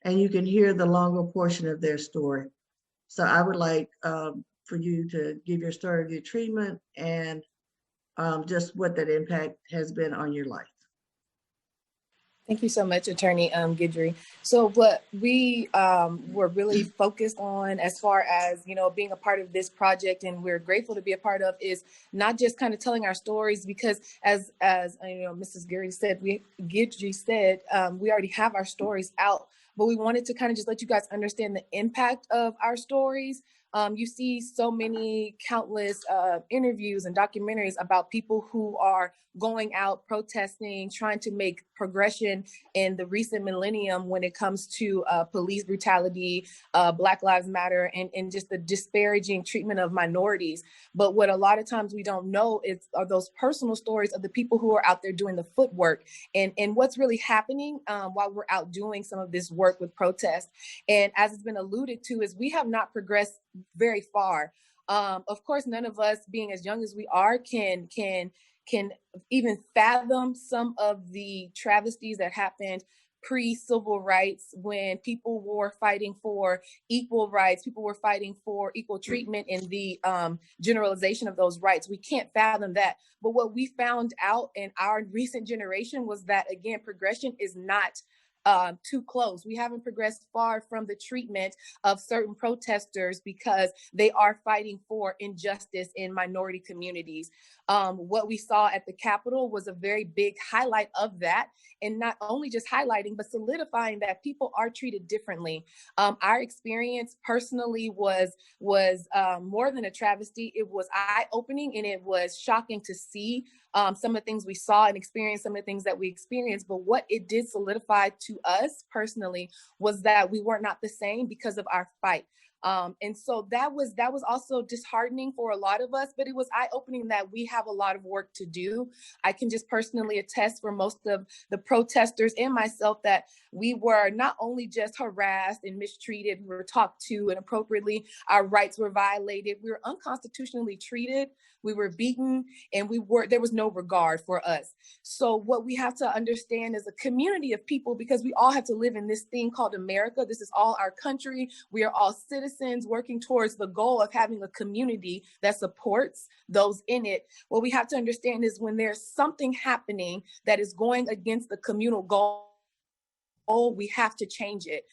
and you can hear the longer portion of their story. So I would like for you to give your story of your treatment and just what that impact has been on your life. Thank you so much, Attorney Guidry. So what we were really focused on as far as, being a part of this project, and we're grateful to be a part of, is not just kind of telling our stories, because as Mrs. Guidry said, we already have our stories out, but we wanted to kind of just let you guys understand the impact of our stories. You see so many countless interviews and documentaries about people who are going out protesting, trying to make progression in the recent millennium when it comes to police brutality, Black Lives Matter, and just the disparaging treatment of minorities. But what a lot of times we don't know are those personal stories of the people who are out there doing the footwork and what's really happening while we're out doing some of this work with protest. And as it's been alluded to, is we have not progressed very far. Of course, none of us, being as young as we are, can even fathom some of the travesties that happened pre-civil rights, when people were fighting for equal rights, people were fighting for equal treatment in the generalization of those rights. We can't fathom that. But what we found out in our recent generation was that, again, progression is not too close. We haven't progressed far from the treatment of certain protesters because they are fighting for injustice in minority communities. What we saw at the Capitol was a very big highlight of that, and not only just highlighting, but solidifying that people are treated differently. Our experience personally was more than a travesty. It was eye-opening, and it was shocking to see some of the things we saw and experience some of the things that we experienced. But what it did solidify to us personally was that we were not the same because of our fight. And so that was also disheartening for a lot of us, but it was eye-opening that we have a lot of work to do. I can just personally attest for most of the protesters and myself that we were not only just harassed and mistreated, we were talked to inappropriately, our rights were violated, we were unconstitutionally treated, we were beaten, and there was no regard for us. So what we have to understand is a community of people, because we all have to live in this thing called America. This is all our country. We are all citizens working towards the goal of having a community that supports those in it. What we have to understand is when there's something happening that is going against the communal goal old, we have to change it.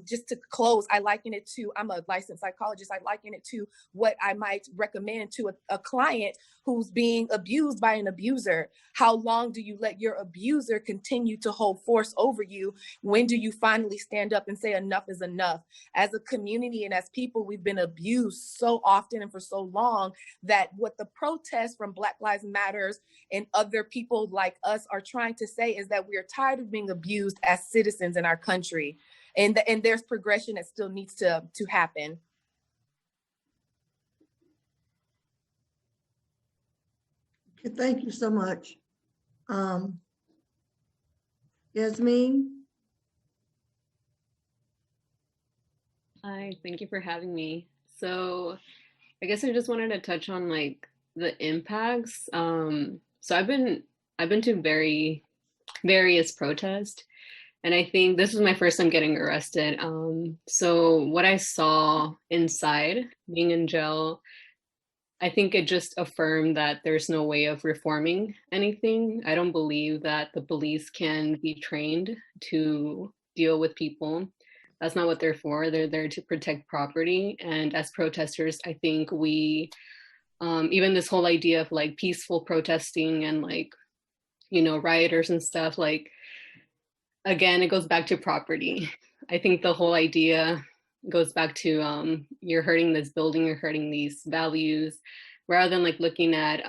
Just to close, I liken it to, I'm a licensed psychologist, I liken it to what I might recommend to a client who's being abused by an abuser. How long do you let your abuser continue to hold force over you? When do you finally stand up and say enough is enough? As a community and as people, we've been abused so often and for so long that what the protests from Black Lives Matters and other people like us are trying to say is that we are tired of being abused as citizens in our country. And there's progression that still needs to happen. Okay, thank you so much. Yasmin? Hi, thank you for having me. So I guess I just wanted to touch on like the impacts. So I've been to various protests, and I think this was my first time getting arrested. So what I saw inside being in jail, I think it just affirmed that there's no way of reforming anything. I don't believe that the police can be trained to deal with people. That's not what they're for. They're there to protect property. And as protesters, I think we, even this whole idea of like peaceful protesting and like, you know, rioters and stuff, like, again, it goes back to property. I think the whole idea goes back to you're hurting this building, you're hurting these values, rather than like looking at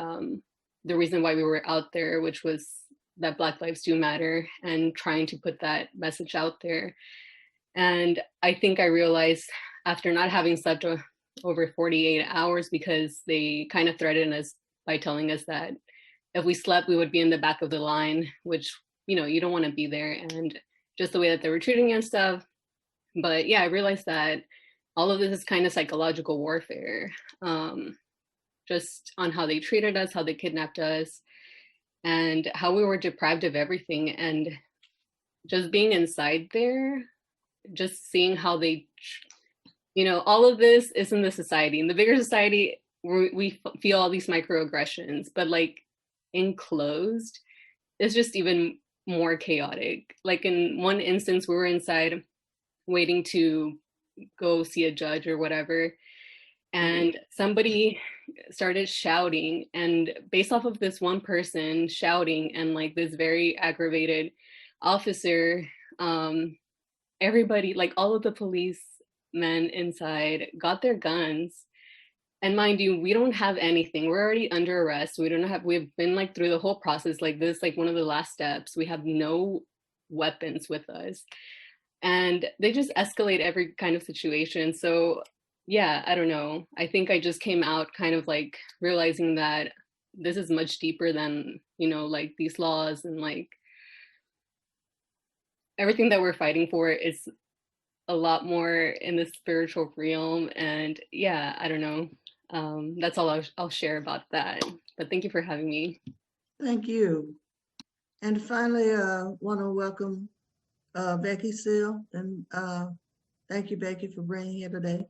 the reason why we were out there, which was that Black lives do matter, and trying to put that message out there. And I think I realized after not having slept over 48 hours, because they kind of threatened us by telling us that if we slept, we would be in the back of the line, which, you know, you don't want to be there, and just the way that they were treating you and stuff. But yeah, I realized that all of this is kind of psychological warfare, just on how they treated us, how they kidnapped us, and how we were deprived of everything. And just being inside there, just seeing how they, you know, all of this is in the society. In the bigger society, we feel all these microaggressions, but like enclosed, it's just even more chaotic. Like in one instance, we were inside waiting to go see a judge or whatever, and somebody started shouting, and based off of this one person shouting and like this very aggravated officer, everybody, like all of the policemen inside got their guns. And mind you, we don't have anything. We're already under arrest. We've been like through the whole process like this, like one of the last steps. We have no weapons with us. And they just escalate every kind of situation. So yeah, I don't know. I think I just came out kind of like realizing that this is much deeper than, you know, like these laws, and like everything that we're fighting for is a lot more in the spiritual realm. And yeah, I don't know. That's all I'll share about that. But thank you for having me. Thank you. And finally, want to welcome Becky Seal, and thank you, Becky, for being here today.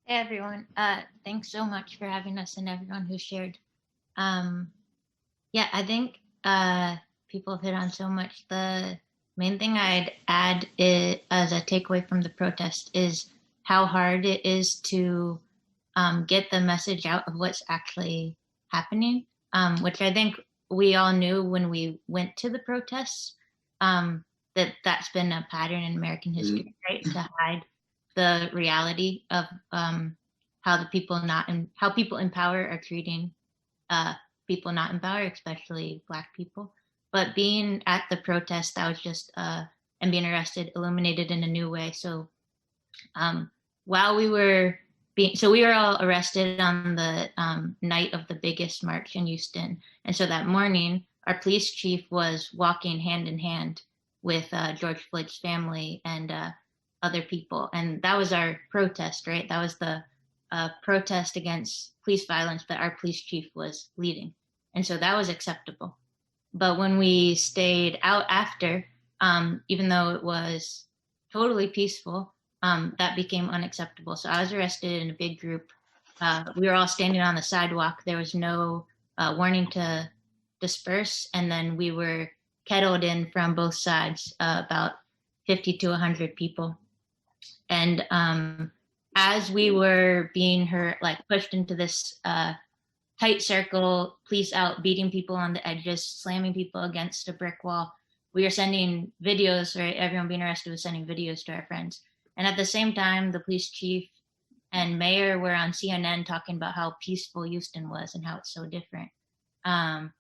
Hey everyone, thanks so much for having us and everyone who shared. Yeah, I think people have hit on so much. The main thing I'd add as a takeaway from the protest is how hard it is to get the message out of what's actually happening, which I think we all knew when we went to the protests, that's been a pattern in American history, right? To hide the reality of how people in power are treating people not in power, especially Black people. But being at the protest, that was just and being arrested, illuminated in a new way. So while we were we were all arrested on the night of the biggest march in Houston, and so that morning, our police chief was walking hand in hand with George Floyd's family and other people. And that was our protest, right? That was the protest against police violence that our police chief was leading. And so that was acceptable. But when we stayed out after, even though it was totally peaceful, that became unacceptable. So I was arrested in a big group. We were all standing on the sidewalk. There was no warning to disperse. And then we were kettled in from both sides, about 50 to 100 people. And as we were being pushed into this tight circle, police out beating people on the edges, slamming people against a brick wall, we were sending videos, right? Everyone being arrested was sending videos to our friends. And at the same time, the police chief and mayor were on CNN talking about how peaceful Houston was and how it's so different. And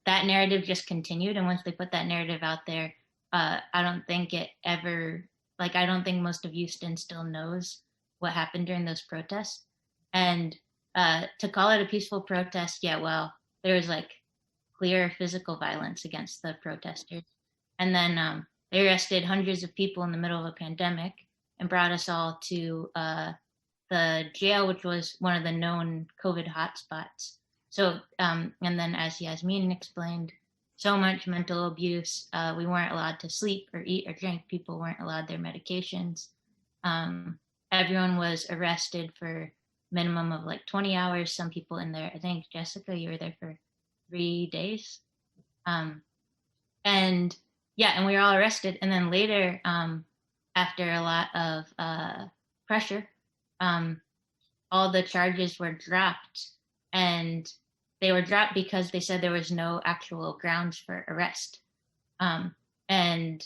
that narrative just continued. And once they put that narrative out there, I don't think it ever, I don't think most of Houston still knows what happened during those protests. And to call it a peaceful protest, yeah, well, there was clear physical violence against the protesters. And then they arrested hundreds of people in the middle of a pandemic and brought us all to the jail, which was one of the known COVID hotspots. So, and then as Yasmin explained, so much mental abuse. We weren't allowed to sleep or eat or drink. People weren't allowed their medications. Everyone was arrested for minimum of 20 hours. Some people in there, I think, Jessica, you were there for 3 days. And we were all arrested. And then later, after a lot of pressure, all the charges were dropped. And they were dropped because they said there was no actual grounds for arrest. And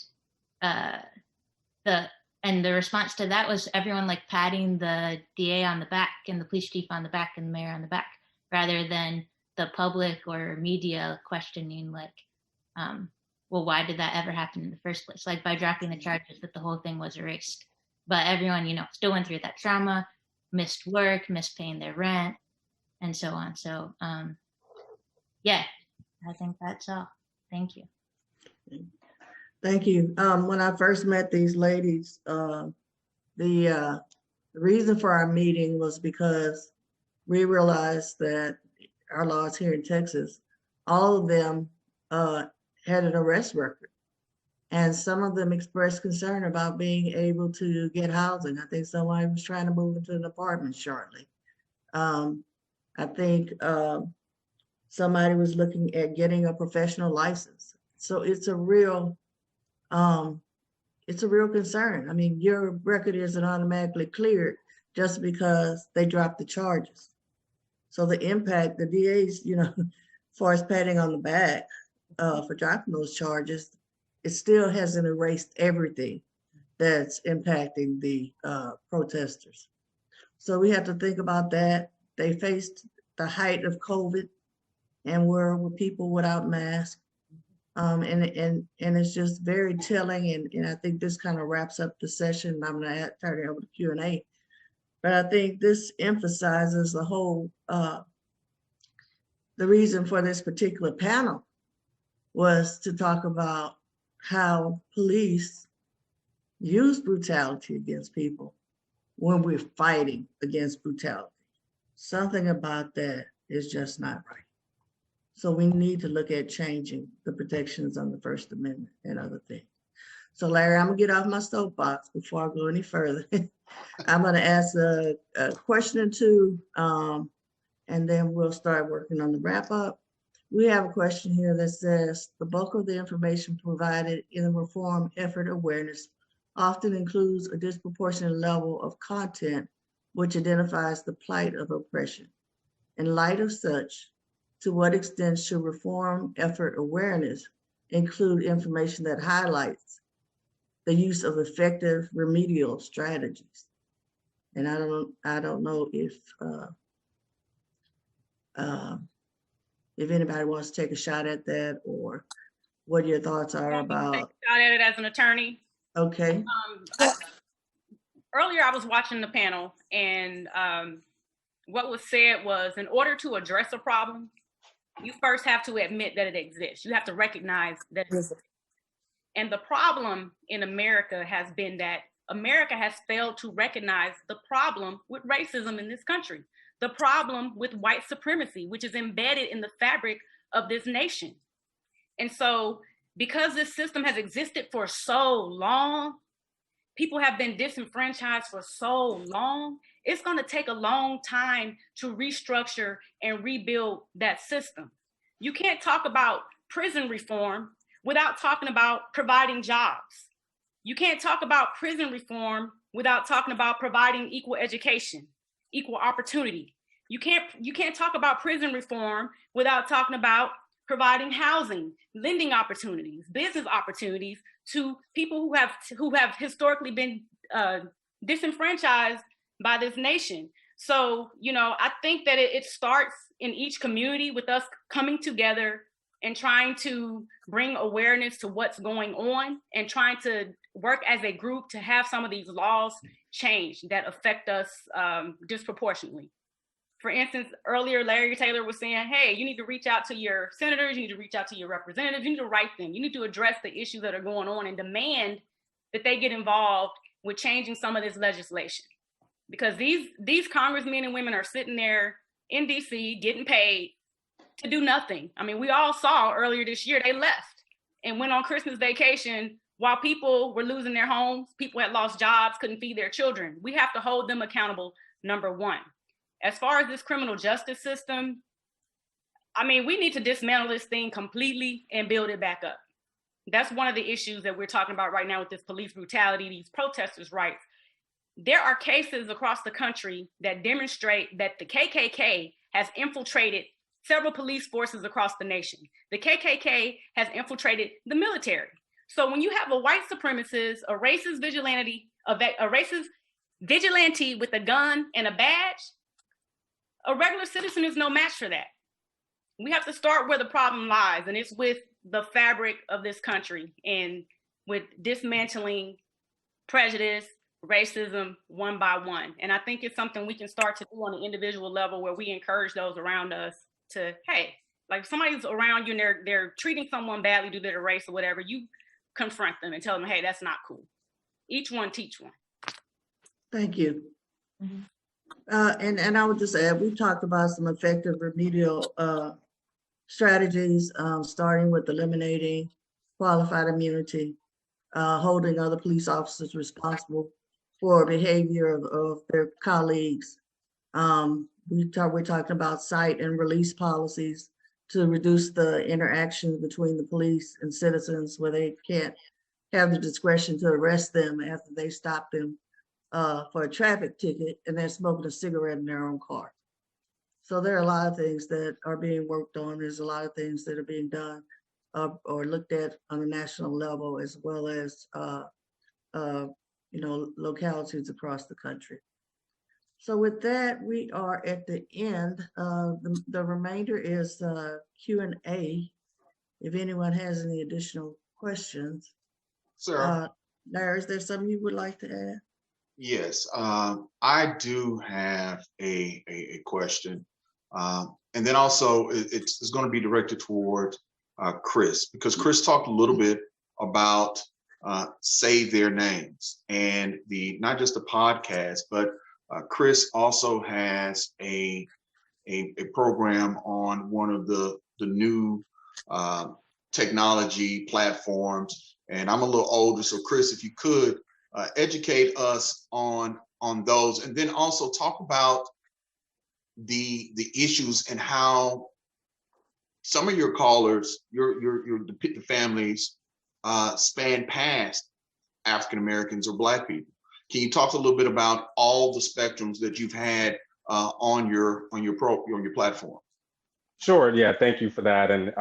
the response to that was everyone patting the DA on the back and the police chief on the back and the mayor on the back, rather than the public or media questioning well, why did that ever happen in the first place? By dropping the charges, that the whole thing was erased. But everyone, still went through that trauma, missed work, missed paying their rent, and so on. So, I think that's all. Thank you. Thank you. When I first met these ladies, the reason for our meeting was because we realized that our laws here in Texas, all of them had an arrest record. And some of them expressed concern about being able to get housing. I think somebody was trying to move into an apartment shortly. I think somebody was looking at getting a professional license. So it's a real concern. I mean, your record isn't automatically cleared just because they dropped the charges. So the impact, the DA's, as far as patting on the back for dropping those charges, it still hasn't erased everything that's impacting the protesters. So we have to think about that. They faced the height of COVID and were with people without masks. And it's just very telling. And I think this kind of wraps up the session. I'm going to turn it over to Q&A. But I think this emphasizes the whole, the reason for this particular panel was to talk about how police use brutality against people when we're fighting against brutality. Something about that is just not right. So we need to look at changing the protections on the First Amendment and other things. So Larry, I'm gonna get off my soapbox before I go any further. I'm gonna ask a question or two, and then we'll start working on the wrap up. We have a question here that says, the bulk of the information provided in the reform effort awareness often includes a disproportionate level of content which identifies the plight of oppression. In light of such, to what extent should reform effort awareness include information that highlights the use of effective remedial strategies? And I don't know if anybody wants to take a shot at that, or what your thoughts are about. Take a shot at it as an attorney. Okay. Earlier, I was watching the panel, and what was said was, in order to address a problem, you first have to admit that it exists. You have to recognize that it exists. And the problem in America has been that America has failed to recognize the problem with racism in this country, the problem with white supremacy, which is embedded in the fabric of this nation. And so, because this system has existed for so long, people have been disenfranchised for so long, it's going to take a long time to restructure and rebuild that system. You can't talk about prison reform without talking about providing jobs. You can't talk about prison reform without talking about providing equal education, equal opportunity. You can't talk about prison reform without talking about providing housing, lending opportunities, business opportunities to people who have historically been disenfranchised by this nation. So, I think that it starts in each community with us coming together and trying to bring awareness to what's going on and trying to work as a group to have some of these laws change that affect us disproportionately. For instance, earlier, Larry Taylor was saying, hey, you need to reach out to your senators, you need to reach out to your representatives, you need to write them, you need to address the issues that are going on and demand that they get involved with changing some of this legislation. Because these congressmen and women are sitting there in DC getting paid to do nothing. I mean, we all saw earlier this year, they left and went on Christmas vacation while people were losing their homes, people had lost jobs, couldn't feed their children. We have to hold them accountable, number one. As far as this criminal justice system, I mean, we need to dismantle this thing completely and build it back up. That's one of the issues that we're talking about right now with this police brutality, these protesters' rights. There are cases across the country that demonstrate that the KKK has infiltrated several police forces across the nation. The KKK has infiltrated the military. So when you have a white supremacist, a racist vigilante with a gun and a badge, a regular citizen is no match for that. We have to start where the problem lies, and it's with the fabric of this country and with dismantling prejudice, racism one by one. And I think it's something we can start to do on an individual level where we encourage those around us to, hey, like if somebody's around you and they're treating someone badly due to their race or whatever, you confront them and tell them, hey, that's not cool. Each one teach one. Thank you. Mm-hmm. And I would just add, we talked about some effective remedial strategies, starting with eliminating qualified immunity, holding other police officers responsible for behavior of their colleagues. We're talking about cite and release policies to reduce the interactions between the police and citizens where they can't have the discretion to arrest them after they stop them for a traffic ticket and they're smoking a cigarette in their own car. So there are a lot of things that are being worked on. There's a lot of things that are being done or looked at on a national level, as well as localities across the country. So with that, we are at the end. The remainder is Q&A. If anyone has any additional questions. Sarah. Larry, is there something you would like to add? Yes, I do have a question. And then also it's going to be directed toward Chris, because Chris talked a little bit about Say Their Names and not just the podcast, but Chris also has a program on one of the new technology platforms. And I'm a little older, so Chris, if you could educate us on those, and then also talk about the issues and how some of your callers, your depicted families span past African Americans or Black people. Can you talk a little bit about all the spectrums that you've had on your platform? Sure. Yeah. Thank you for that. And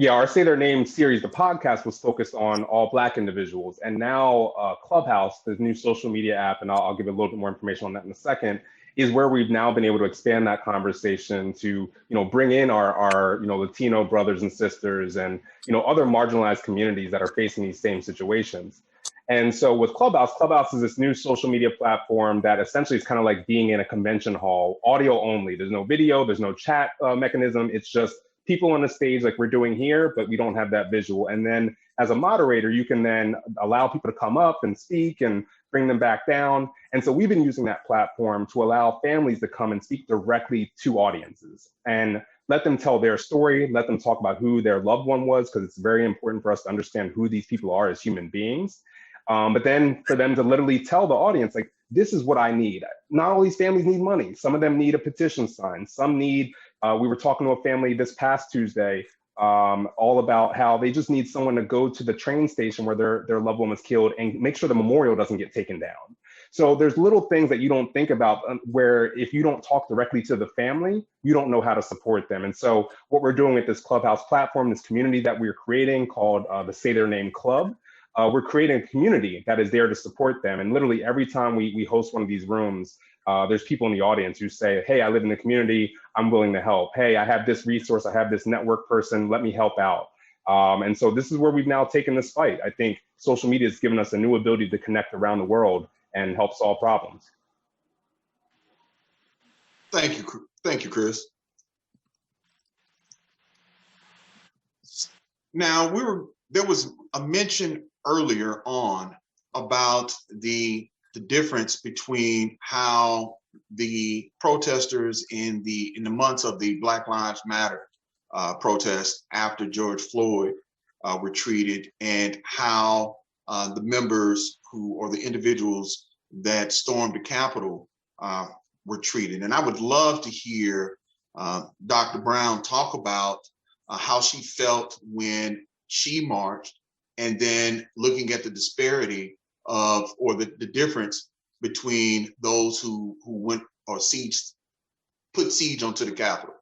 our Say Their Name series, the podcast, was focused on all Black individuals, and now Clubhouse, the new social media app, and I'll give a little bit more information on that in a second, is where we've now been able to expand that conversation to, bring in our Latino brothers and sisters and, other marginalized communities that are facing these same situations. And so with Clubhouse is this new social media platform that essentially is kind of like being in a convention hall, audio only. There's no video, there's no chat mechanism. It's just people on the stage like we're doing here, but we don't have that visual. And then as a moderator, you can then allow people to come up and speak and bring them back down. And so we've been using that platform to allow families to come and speak directly to audiences and let them tell their story, let them talk about who their loved one was, because it's very important for us to understand who these people are as human beings. But then for them to literally tell the audience, like, this is what I need. Not all these families need money. Some of them need a petition signed. Some need, we were talking to a family this past Tuesday all about how they just need someone to go to the train station where their loved one was killed and make sure the memorial doesn't get taken down. So there's little things that you don't think about where if you don't talk directly to the family, you don't know how to support them. And so what we're doing with this Clubhouse platform, this community that we're creating called the Say Their Name Club, we're creating a community that is there to support them. And literally every time we host one of these rooms, there's people in the audience who say, hey, I live in the community, I'm willing to help. Hey, I have this resource, I have this network person, let me help out. And so this is where we've now taken this fight. I think social media has given us a new ability to connect around the world and help solve problems. Thank you, Chris. Now there was a mention earlier on about the difference between how the protesters in the months of the Black Lives Matter protest after George Floyd were treated, and how the members or the individuals that stormed the Capitol were treated. And I would love to hear Dr. Brown talk about how she felt when she marched, and then looking at the disparity of, or the difference between those who went or put siege onto the Capitol.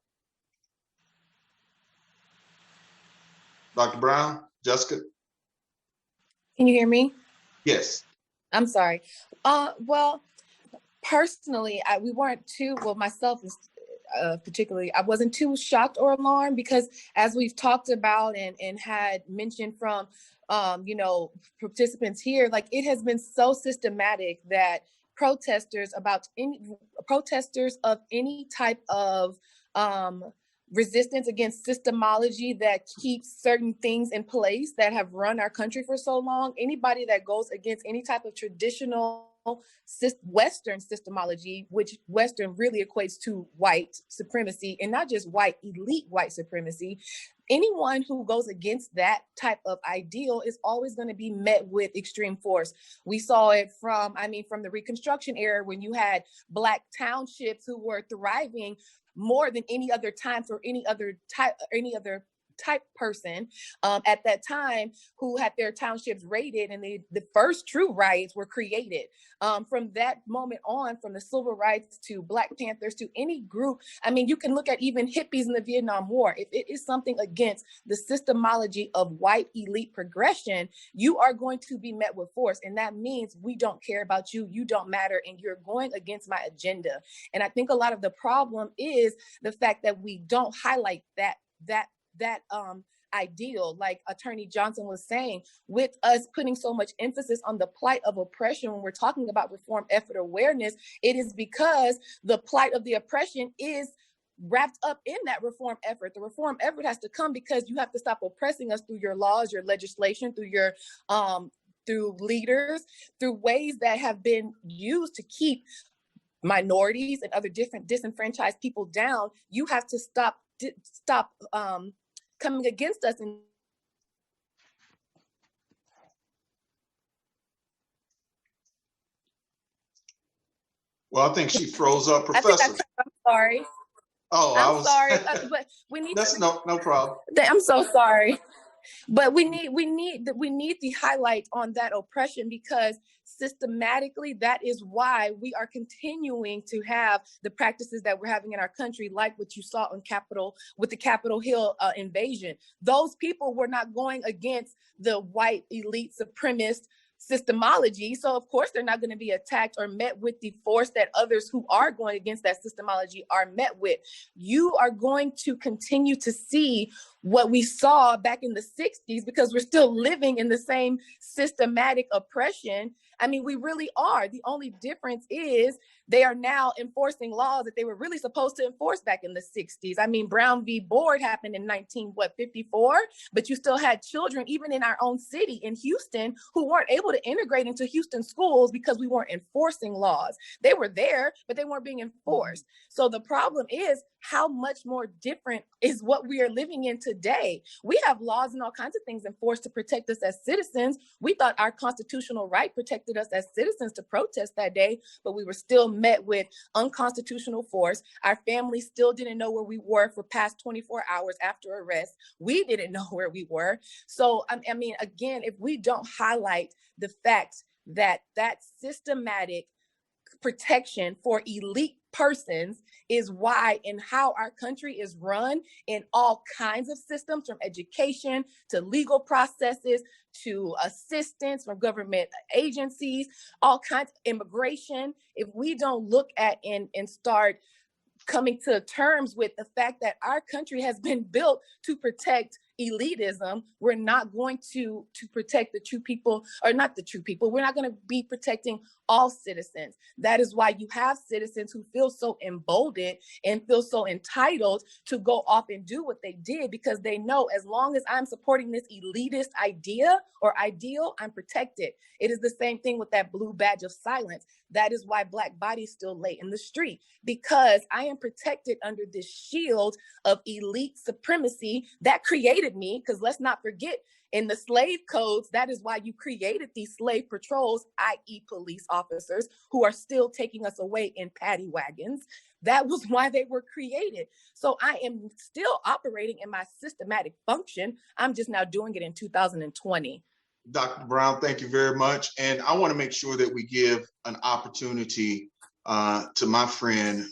Dr. Brown, Jessica? Can you hear me? Yes. I'm sorry. Well, personally, we weren't too, well, myself particularly, I wasn't too shocked or alarmed, because as we've talked about and had mentioned from, participants here, like, it has been so systematic that protesters of any type of resistance against systemology that keeps certain things in place that have run our country for so long, anybody that goes against any type of traditional Western systemology, which Western really equates to white supremacy, and not just white, elite white supremacy, anyone who goes against that type of ideal is always going to be met with extreme force. We saw it from the Reconstruction era, when you had Black townships who were thriving more than any other time for any other type person at that time, who had their townships raided, and the first true riots were created. From that moment on, from the civil rights to Black Panthers to any group, you can look at even hippies in the Vietnam War. If it is something against the systemology of white elite progression, you are going to be met with force. And that means we don't care about you, you don't matter, and you're going against my agenda. And I think a lot of the problem is the fact that we don't highlight that ideal, like Attorney Johnson was saying, with us putting so much emphasis on the plight of oppression when we're talking about reform effort awareness. It is because the plight of the oppression is wrapped up in that reform effort. The reform effort has to come because you have to stop oppressing us through your laws, your legislation, through your through leaders, through ways that have been used to keep minorities and other different disenfranchised people down. You have to stop coming against us. And well, I think she froze up, Professor. I'm sorry. Oh, I'm sorry, but we need. That's no problem. I'm so sorry, but we need the highlight on that oppression, because systematically that is why we are continuing to have the practices that we're having in our country, like what you saw with the Capitol Hill invasion. Those people were not going against the white elite supremacist systemology, so of course they're not going to be attacked or met with the force that others who are going against that systemology are met with. You are going to continue to see what we saw back in the 60s, because we're still living in the same systematic oppression. We really are. The only difference is they are now enforcing laws that they were really supposed to enforce back in the 60s. Brown v. Board happened in 1954, but you still had children, even in our own city in Houston, who weren't able to integrate into Houston schools because we weren't enforcing laws. They were there, but they weren't being enforced. So the problem is, how much more different is what we are living in today? We have laws and all kinds of things enforced to protect us as citizens. We thought our constitutional right protected trusted us as citizens to protest that day, but we were still met with unconstitutional force. Our families still didn't know where we were for past 24 hours after arrest. We didn't know where we were. So, I mean, again, if we don't highlight the fact that that systematic protection for elite persons is why and how our country is run in all kinds of systems, from education to legal processes to assistance from government agencies, all kinds of immigration. If we don't look at and start coming to terms with the fact that our country has been built to protect elitism, we're not going to protect the true people, or not the true people. We're not going to be protecting all citizens. That is why you have citizens who feel so emboldened and feel so entitled to go off and do what they did, because they know as long as I'm supporting this elitist idea or ideal, I'm protected. It is the same thing with that blue badge of silence. That is why Black bodies still lay in the street, because I am protected under this shield of elite supremacy that created me. Because let's not forget, in the slave codes, that is why you created these slave patrols, i.e. police officers, who are still taking us away in paddy wagons. That was why they were created. So I am still operating in my systematic function. I'm just now doing it in 2020. Dr. Brown, thank you very much. And I want to make sure that we give an opportunity to my friend,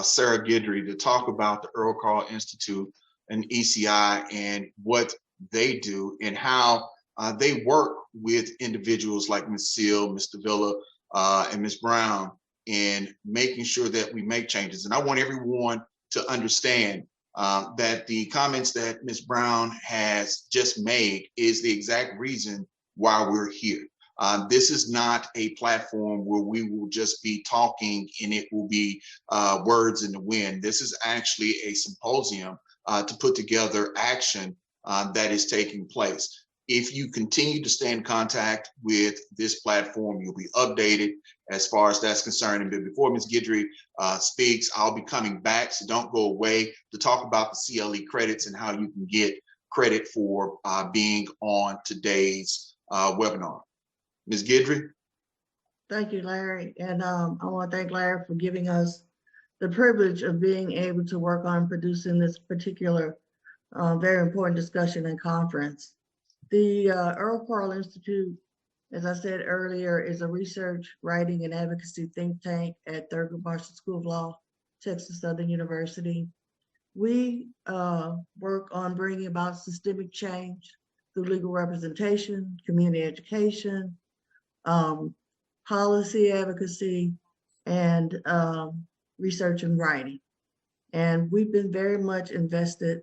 Sarah Guidry, to talk about the Earl Carl Institute and ECI and what they do and how they work with individuals like Ms. Seal, Mr. Villa, and Ms. Brown in making sure that we make changes. And I want everyone to understand that the comments that Ms. Brown has just made is the exact reason why we're here. This is not a platform where we will just be talking and it will be words in the wind. This is actually a symposium to put together action that is taking place. If you continue to stay in contact with this platform, you'll be updated as far as that's concerned. And before Ms. Guidry speaks, I'll be coming back, so don't go away, to talk about the CLE credits and how you can get credit for being on today's webinar. Ms. Guidry? Thank you, Larry. And I want to thank Larry for giving us the privilege of being able to work on producing this particular very important discussion and conference. The Earl Carl Institute, as I said earlier, is a research, writing, and advocacy think tank at Thurgood Marshall School of Law, Texas Southern University. We work on bringing about systemic change through legal representation, community education, policy advocacy, and research and writing. And we've been very much invested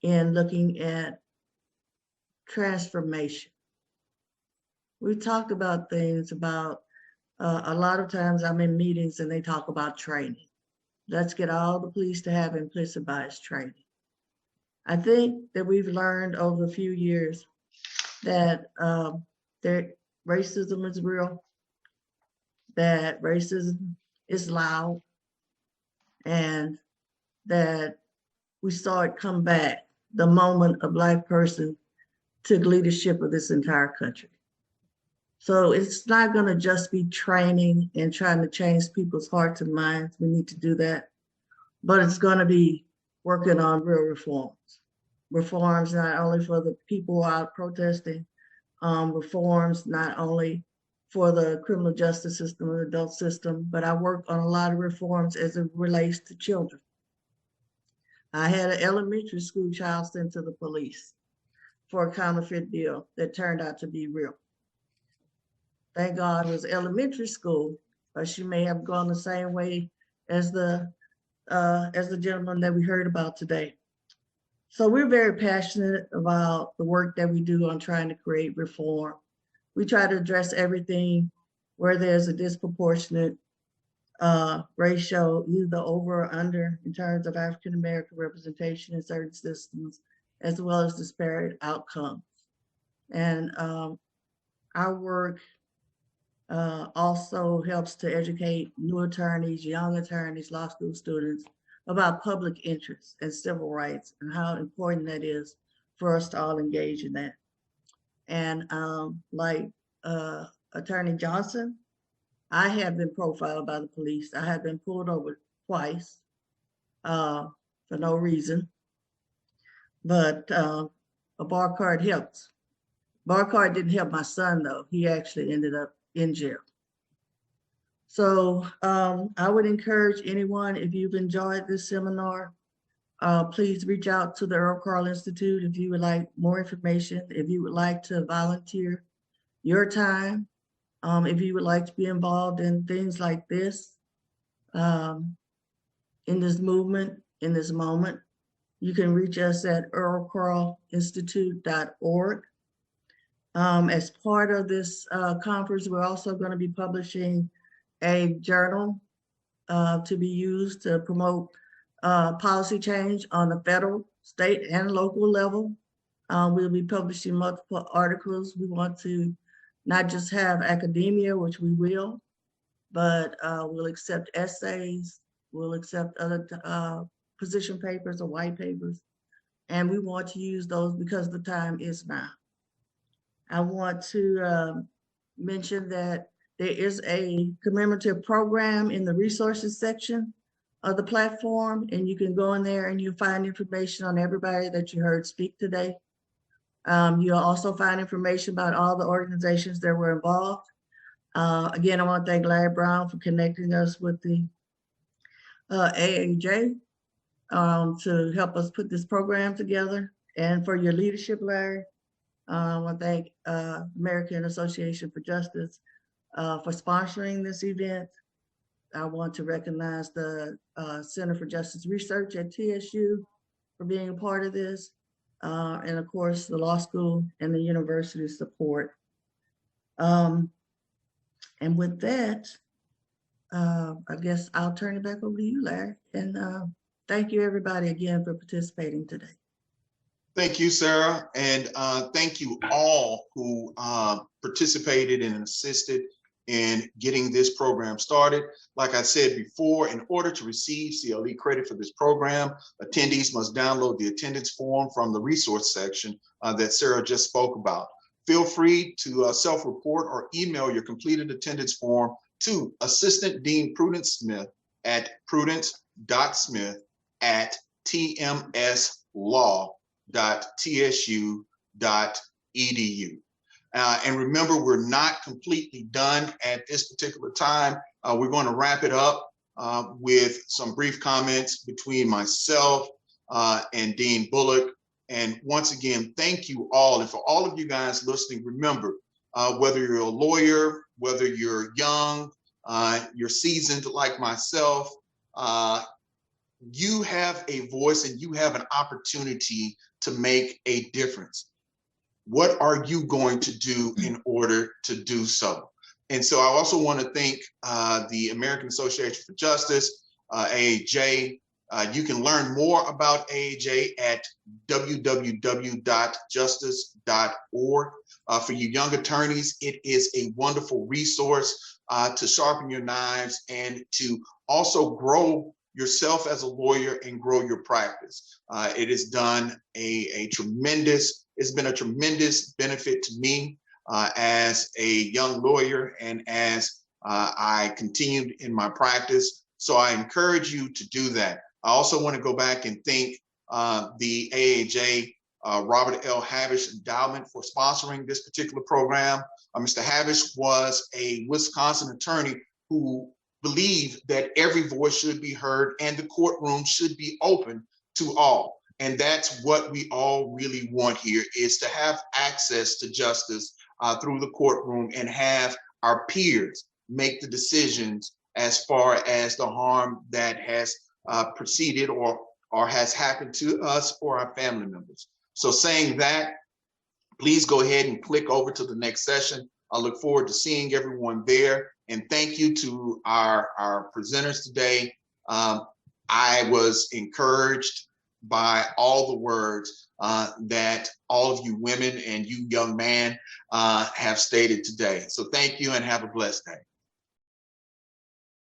in looking at transformation. We talked about things about, a lot of times I'm in meetings and they talk about training. Let's get all the police to have implicit bias training. I think that we've learned over a few years that racism is real, that racism is loud, and that we saw it come back the moment a Black person took leadership of this entire country. So it's not going to just be training and trying to change people's hearts and minds. We need to do that. But it's going to be working on real reforms. Reforms not only for the people out protesting, reforms not only for the criminal justice system and adult system, but I work on a lot of reforms as it relates to children. I had an elementary school child sent to the police for a counterfeit bill that turned out to be real. Thank God it was elementary school, but she may have gone the same way as the gentleman that we heard about today. So we're very passionate about the work that we do on trying to create reform. We try to address everything where there's a disproportionate ratio, either over or under, in terms of African-American representation in certain systems, as well as disparate outcomes. And our work also helps to educate new attorneys, young attorneys, law school students about public interest and civil rights and how important that is for us to all engage in that. And like Attorney Johnson. I have been profiled by the police. I have been pulled over twice for no reason, but a bar card helps. Bar card didn't help my son though. He actually ended up in jail. So I would encourage anyone, if you've enjoyed this seminar, please reach out to the Earl Carl Institute if you would like more information, if you would like to volunteer your time, if you would like to be involved in things like this, in this movement, in this moment. You can reach us at earlcarlinstitute.org. As part of this conference, we're also going to be publishing a journal to be used to promote policy change on the federal, state, and local level. We'll be publishing multiple articles. We want to not just have academia, which we will, but we'll accept essays, we'll accept other position papers or white papers, and we want to use those because the time is now. I want to mention that there is a commemorative program in the resources section of the platform, and you can go in there and you'll find information on everybody that you heard speak today. You'll also find information about all the organizations that were involved. Again, I want to thank Larry Brown for connecting us with the AAJ to help us put this program together, and for your leadership, Larry. I want to thank American Association for Justice for sponsoring this event. I want to recognize the Center for Justice Research at TSU for being a part of this, and of course, the law school and the university support. And with that, I guess I'll turn it back over to you, Larry. And thank you, everybody, again, for participating today. Thank you, Sarah. And thank you all who participated and assisted in getting this program started. Like I said before, in order to receive CLE credit for this program, attendees must download the attendance form from the resource section that Sarah just spoke about. Feel free to self-report or email your completed attendance form to Assistant Dean Prudence Smith at prudence.smith@tmslaw.tsu.edu. And remember, we're not completely done at this particular time. We're going to wrap it up with some brief comments between myself and Dean Bullock. And once again, thank you all. And for all of you guys listening, remember, whether you're a lawyer, whether you're young, you're seasoned like myself, you have a voice and you have an opportunity to make a difference. What are you going to do in order to do so? And so I also want to thank the American Association for Justice, AAJ. You can learn more about AAJ at www.justice.org. For you young attorneys, it is a wonderful resource to sharpen your knives and to also grow yourself as a lawyer and grow your practice. It has done it's been a tremendous benefit to me as a young lawyer and as I continued in my practice. So I encourage you to do that. I also want to go back and thank the AAJ Robert L. Havish Endowment for sponsoring this particular program. Mr. Havish was a Wisconsin attorney who believed that every voice should be heard and the courtroom should be open to all. And that's what we all really want here, is to have access to justice through the courtroom and have our peers make the decisions as far as the harm that has proceeded or has happened to us or our family members. So saying that, please go ahead and click over to the next session. I look forward to seeing everyone there. And thank you to our presenters today. I was encouraged by all the words that all of you women and you young man have stated today. So thank you and have a blessed day.